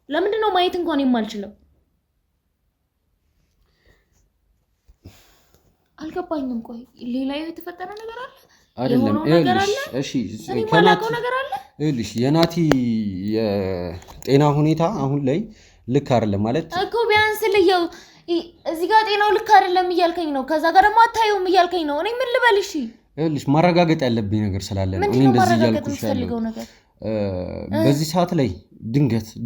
ለምንድን ነው ማየት እንኳን የማልችለው? አልገባኝም። ቆይ ሌላ የተፈጠረ ነገር አለ አይደለም? እሺ ከናቲ ነገር አለ። እልሽ የናቲ የጤና ሁኔታ አሁን ላይ ልክ አይደለም ማለት እኮ ቢያንስ ልየው እዚህ ጋር ጤናው ልክ አይደለም እያልከኝ ነው፣ ከዛ ጋር ደግሞ አታየውም እያልከኝ ነው። እኔ ምን ልበል? እሺ እልሽ ማረጋገጥ ያለብኝ ነገር ስላለ ነው እኔ እንደዚህ እያልኩሽ ያለው ነገር በዚህ ሰዓት ላይ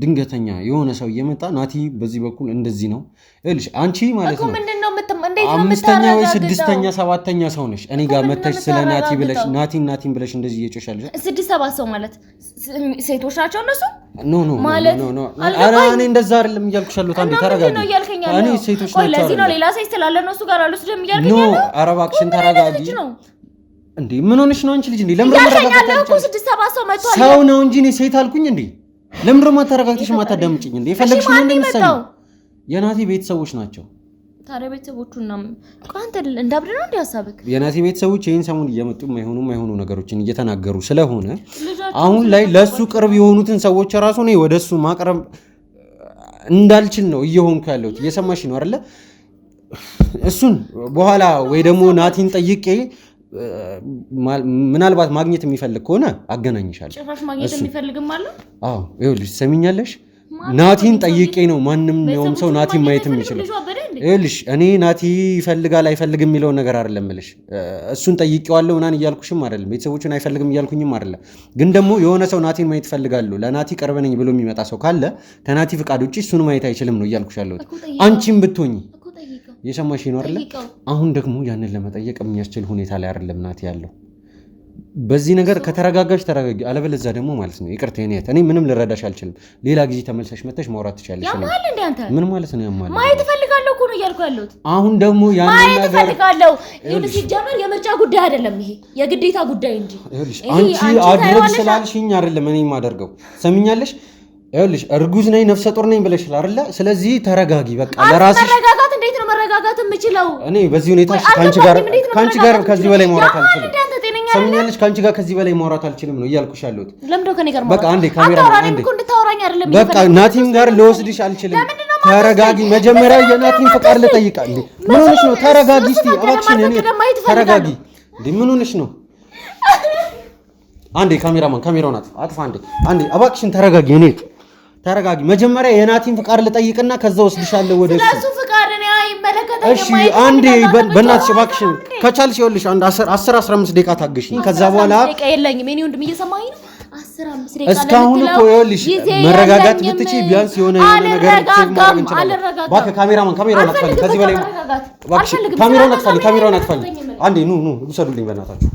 ድንገተኛ የሆነ ሰው እየመጣ ናቲ በዚህ በኩል እንደዚህ ነው እልሽ አንቺ ማለት ነው አምስተኛ ወይ ስድስተኛ ሰባተኛ ሰው ነሽ እኔ ጋር መተሽ ስለ ናቲ ብለሽ ናቲን ብለሽ እንደዚህ እየጮሻለሽ። ስድስት ሰባት ሰው ማለት ሴቶች ናቸው እነሱ? ኖ አረ እኔ እንደዛ አይደለም እያልኩሽ ያለሁት። አንዴ ተረጋጊ። እኔ ሴቶች ናቸው ለዚህ ነው ሌላ ሴት ስላለ ነው እሱ ጋር አሉት ደም እያልከኝ ያለው። ኖ ኧረ እባክሽን ተረጋጊ። እንዴ ምን ሆነሽ ነው አንቺ ልጅ? እንዴ ለምን ተረጋግተሽ እኮ ስድስት ሰባት ሰው መጥቷል። ሰው ነው እንጂ እኔ ሴት አልኩኝ እንዴ? ለምን ደግሞ ተረጋግተሽ ማታዳምጪኝ እንዴ? የፈለግሽው ነው እንደምትሰሚ። የናቲ ቤተሰቦች ናቸው። ታዲያ ቤተሰቦቹና አንተ እንዳብድ ነው እንዴ ሐሳብክ? የናቲ ቤተሰቦች ይሄን ሰሞን እየመጡ የማይሆኑ ነገሮችን እየተናገሩ ስለሆነ አሁን ላይ ለሱ ቅርብ የሆኑትን ሰዎች ራሱ ነው ወደሱ ማቅረብ እንዳልችል ነው እየሆንኩ ያለሁት። እየሰማሽ ነው አይደለ? እሱን በኋላ ወይ ደግሞ ናቲን ጠይቄ ምናልባት ማግኘት የሚፈልግ ከሆነ አገናኝሻለሁ። ጭራሽ ማግኘት የሚፈልግም አለ? አዎ ይኸውልሽ፣ ሰሚኛለሽ? ናቲን ጠይቄ ነው ማንኛውም ሰው ናቲን ማየት የሚችለው። ይኸውልሽ እኔ ናቲ ይፈልጋል አይፈልግም የሚለውን ነገር አይደለም እልሽ። እሱን ጠይቄዋለሁ ምናምን እያልኩሽም አይደለም፣ ቤተሰቦቹን አይፈልግም እያልኩኝም አይደለም። ግን ደግሞ የሆነ ሰው ናቲን ማየት እፈልጋለሁ ለናቲ ቅርብ ነኝ ብሎ የሚመጣ ሰው ካለ ከናቲ ፍቃድ ውጭ እሱን ማየት አይችልም ነው እያልኩሽ ያለሁት። አንቺም ብትሆኚ የሰማሽ ነው አይደል? አሁን ደግሞ ያንን ለመጠየቅ የሚያስችል ሁኔታ ላይ አይደለም ናቲ ያለው። በዚህ ነገር ከተረጋጋሽ ተረጋጊ፣ አለበለዚያ ደግሞ ማለት ነው ይቅርታ የኔት እኔ ምንም ልረዳሽ አልችልም። ሌላ ጊዜ ተመልሰሽ መተሽ ማውራት ትችያለሽ። ያማል እንዴ አንተ? ምን ማለት ነው ያማል? ማየት እፈልጋለሁ እኮ ነው እያልኩ ያለሁት። አሁን ደግሞ ያንን ነገር ማየት እፈልጋለሁ። ይኸውልሽ ሲጀመር የምርጫ ጉዳይ አይደለም ይሄ የግዴታ ጉዳይ እንጂ አንቺ አድርግ ስላልሽኝ አይደለም እኔ የማደርገው። ሰሚኛለሽ? ይኸውልሽ እርጉዝ ነኝ ነፍሰ ጡር ነኝ ብለሽል አይደለ? ስለዚህ ተረጋጊ በቃ ለራስሽ። መረጋጋት እንዴት ነው መረጋጋት የምችለው? እኔ በዚህ ሁኔታ ካንቺ ጋር ከዚህ በላይ ማውራት አልችልም። ሰሚኛለሽ? ካንቺ ጋር ከዚህ በላይ ማውራት አልችልም ነው እያልኩሽ ያለሁት። ለምንድን ከኔ ጋር በቃ አንዴ ካሜራ አንዴ እንድታወራኝ አይደለም። በቃ ናቲም ጋር ልወስድሽ አልችልም። ተረጋጊ። መጀመሪያ የናቲን ፍቃድ ልጠይቃ። ምን ሆነሽ ነው? ተረጋጊ እስቲ እባክሽን። እኔ ተረጋጊ። ምን ሆነሽ ነው? አንዴ ካሜራማን ካሜራውን አጥፋ። አንዴ እባክሽን ተረጋጊ። እኔ ተረጋጊ። መጀመሪያ የናቲን ፍቃድ ልጠይቅና ከዛ ወስድሻለሁ ወደ እሱ። ስለሱ ፍቃድ እኔ አይመለከተኝም። እሺ አንዴ በእናትሽ እባክሽን ከቻልሽ ይኸውልሽ አንድ 10-15 ደቂቃ ታገሽኝ። ከዛ በኋላ ደቂቃ የለኝም። እኔ ወንድም እየሰማኸኝ ነው? 15 ደቂቃ እስካሁን እኮ ይኸውልሽ መረጋጋት ብትጪ ቢያንስ የሆነ ነገር ሴቭ ማድረግ እንችላለን። እባክህ ካሜራውን አጥፋልኝ። ከዚህ በላይ እባክሽ ካሜራውን አጥፋልኝ። አንዴ ኑ ውሰዱልኝ በእናታችሁ።